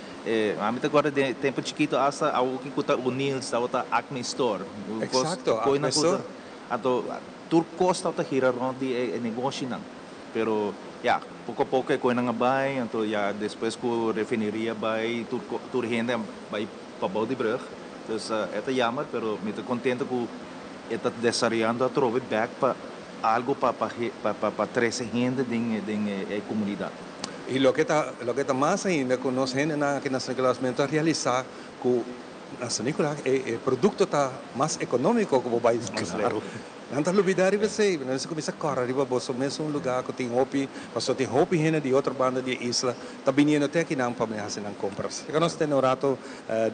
A mim agora de tempo chiquito hasta algo que está unido está Acme Store. Exacto, Acme Store. Então tudo costa está gira rond de negócio não, pero ja, pouco a pouco é coisa na vai, então já depois que a refineria vai tudo rende vai para Baldebrug. Então é jammer, pero me estou contente que está desarrollando a trove back para algo para 13 gente da comunidade. E lo que está mais ainda que nós gente aqui na San Nicolás é realizar que na San Nicolás o produto está mais econômico que o país brasileiro. Não está olvidando você, não se começa a correr, riba bolso mesmo lugar que tem hopi, passou tem hopi gente de outra banda de isla, está vindo até aqui não para fazer não compras. Agora nós temos rato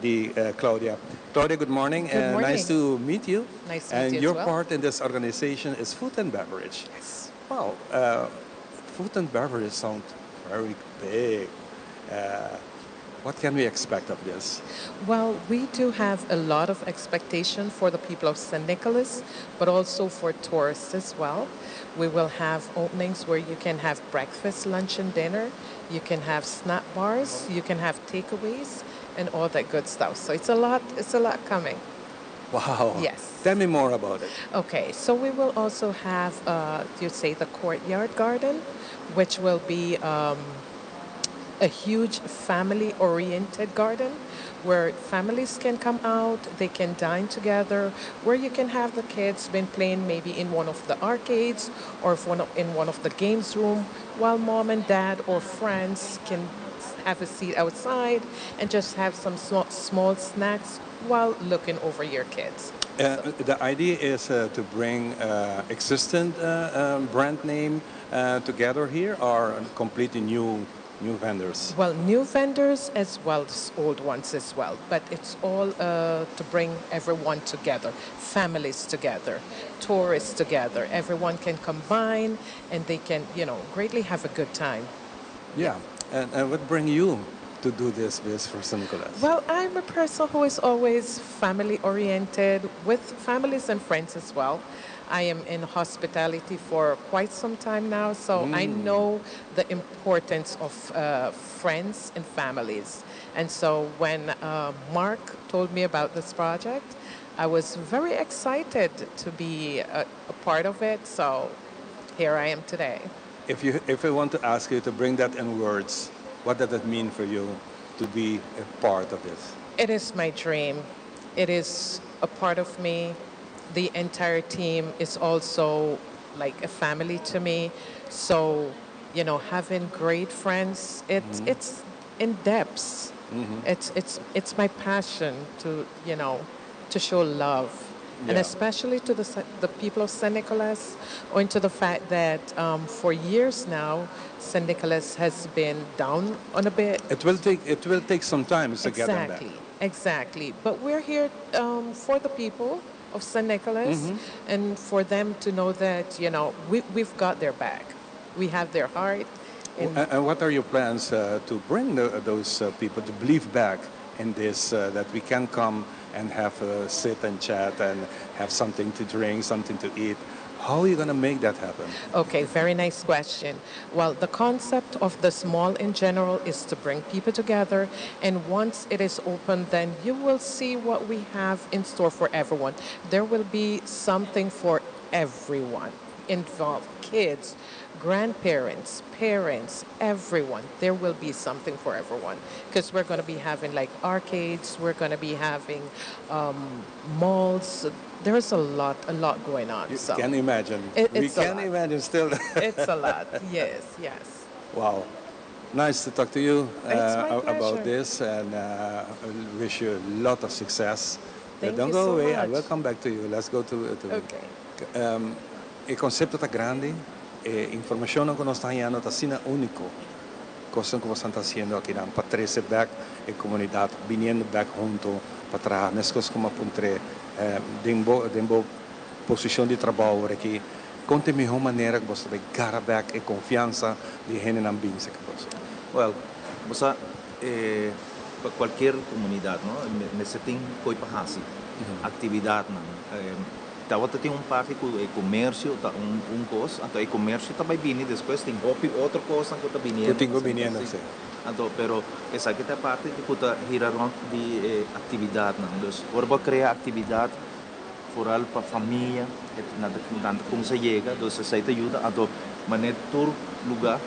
de Claudia. Claudia, good morning. Good morning. Nice to meet you. Nice to and meet you your as well. part in this organization is food and beverage. Yes. Wow, food and beverage sound very big. What can we expect of this? Well, we do have a lot of expectation for the people of St. Nicholas, but also for tourists as well. We will have openings where you can have breakfast, lunch, and dinner. You can have snack bars. You can have takeaways and all that good stuff. So it's a lot coming. Wow. Yes. Tell me more about it. Okay, so we will also have, the courtyard garden, which will be a huge family-oriented garden where families can come out, they can dine together, where you can have the kids been playing maybe in one of the arcades or in one of the games room, while mom and dad or friends can have a seat outside and just have some small snacks while looking over your kids. The idea is to bring existing brand name together here or completely new vendors? Well, new vendors as well as old ones as well. But it's all to bring everyone together, families together, tourists together. Everyone can combine and they can, greatly have a good time. Yeah. And what bring you to do this for San Nicolás? Well, I'm a person who is always family-oriented, with families and friends as well. I am in hospitality for quite some time now, so I know the importance of friends and families. And so when Mark told me about this project, I was very excited to be a part of it, so here I am today. If I want to ask you to bring that in words, what does it mean for you to be a part of this? It is my dream. It is a part of me. The entire team is also like a family to me. So, having great friends, it's in depths. It's my passion to show love and Yeah. especially to the people of St. Nicholas, owing to the fact that for years now, St. Nicholas has been down on a bit. It will take some time to get them back. Exactly. But we're here for the people of St. Nicholas and for them to know that, you know, we've got their back. We have their heart. And what are your plans to bring those people to believe back in this, that we can come and have a sit and chat and have something to drink, something to eat? How are you going to make that happen? Okay, very nice question. Well, the concept of this mall in general is to bring people together, and once it is open, then you will see what we have in store for everyone. There will be something for everyone involved, kids, grandparents, parents, everyone. There will be something for everyone, because we're going to be having like arcades, we're going to be having malls. There's a lot going on. You so can imagine. We can imagine still. It's a lot. Yes. Wow. Nice to talk to you my about pleasure. this, and I wish you a lot of success. Thank Don't you go so away. I much. will come back to you. Let's go to Okay. il concepto è grande e informazione che noi stiamo dando è unico. Cosa que están haciendo aquí para traerse back en comunidad, viniendo back junto para atrás, nas coisas como apuntré, de posição de trabalho aqui, conte melhor maneira que você vai ganhar back e confiança de gente na ambiente que você. Well, você para qualquer comunidade, não? Nesse tem coisa para fazer, atividade, não? Então, tem parte com o comércio, coisa, então o comércio também vem depois tem outra coisa que está vindo. Eu tenho vindo, sim. Então, pero essa aqui é a parte que está girando de atividade, não? Então, agora criar atividade foral para a família, tanto como se chega, então isso te ajuda a maneira todo lugar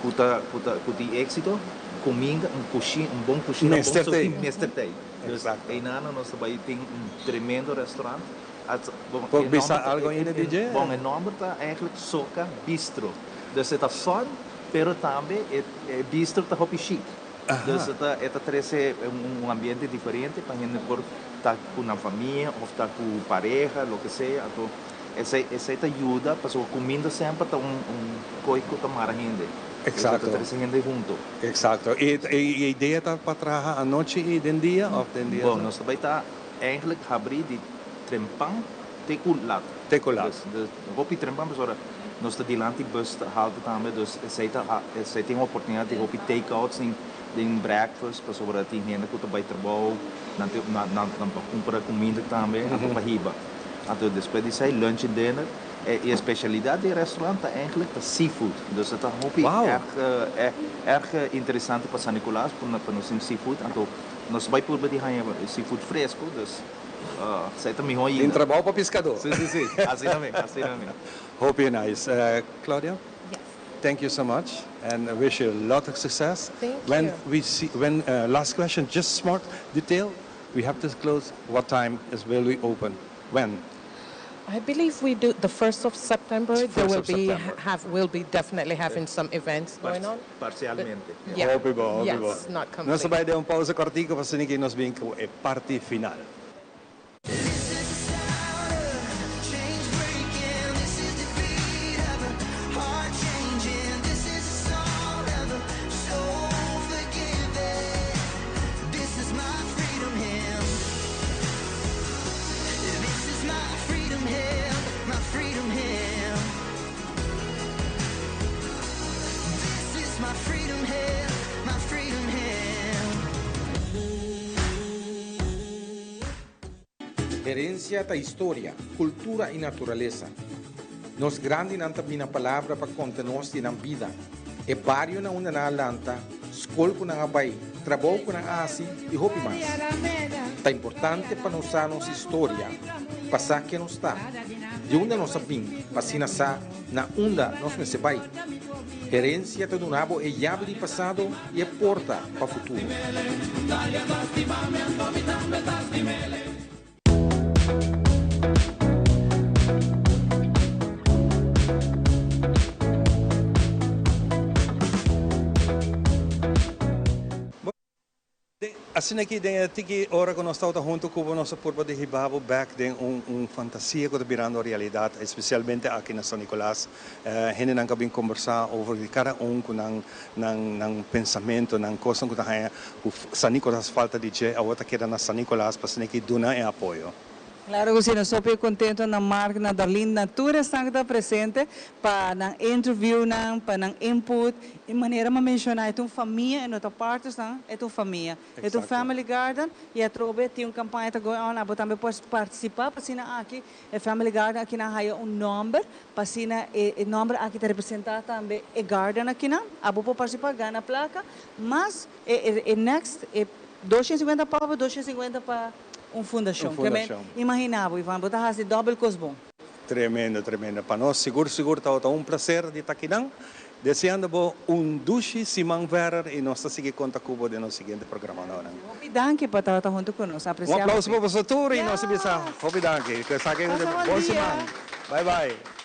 que tem êxito, comida, bom cozinha, Mr. Tay. Então, nós também tem tremendo restaurante. Pode pensar algo ainda, DJ? Bom, o nome está eigenlijk Soca Bistro. Dus het is fun, pero também é bistro está hobby chic. Dus het traz ambiente diferente para gente por estar com a família ou estar com pareja, lo que seja. Então, essa te ajuda, para a comida sempre está coisa que está mais gente. Exato. Está gente junto. Exato. E a ideia está para trabalhar à noite e de dia? Bom, nós também está eigenlijk abrir de Trempang, Teculat. Dus op die Trempang, nós está dilante bus halte também, dus zij tem uma oportunidade de op die takeouts, de breakfast, para sobre die gente que vai trabalhar, na comprar comida também, para riba. Então depois disso aí lunch and dinner. E a specialiteit do restaurant is eigenlijk de seafood. Dus het is erg interessant para San Nicolás, para nós seafood. Então nós vai por die seafood fresco, dus zij está melhor ainda. Tem trabalho para pescador. Sim. Assim também. Hope you're nice. Claudia? Yes. Thank you so much, and I wish you a lot of success. Thank you. Last question, just smart detail. We have to close. What time will we open? When? I believe we do the 1st of September. There will be September. will be definitely having some events going on. Parcialmente. Yeah. Hope Yes, not completely. Nós vai dar uma pausa cortica para que nós vem com a parte final. Herencia da história, cultura e natureza. Nos grande nanta bina palavra para conta-nos na vida. E barrio na una na lanta, escola com na abai, trabalho com na asi e hopi mais. Tá importante para nós nossa história, passar que nos está. De onde nós sabemos, passina sa na onda nós me se vai. Herencia do nabo é chave de passado e é porta para o futuro. assim aqui tem tiki hora que nós estamos junto com nossa porpa de Hibabo back tem fantasia que está virando realidade, especialmente aqui na São Nicolás. Gente não cabe conversar sobre cada com nang pensamento, nang coisa que está o São Nicolás falta de je, a outra que era na São Nicolás para assim aqui dona e apoio. Claro que sim, nós estamos contentes na marca, na Darlene, na toda está presente para na interview, para na input, de maneira de mencionar, é uma família, em outra parte, é uma família. É uma family garden, e a trobe tem uma campanha que está agora, também pode participar, para cima aqui, é family garden, aqui na raia número, para cima, o número aqui está representado também, é garden aqui na, a pode participar, ganha a placa, mas, next, 250 para 250 para fundação. Imaginava, Ivan, botar assim, double cosbom. Tremendo, tremendo. Para nós, seguro, está um prazer de estar aqui. Desejando duche Simão Verer e nós seguimos conta com o nosso seguinte programa. Obrigado por estar junto conosco. Um aplauso para o professor e nós vamos. Obrigado. Bom semana. Bye, bye.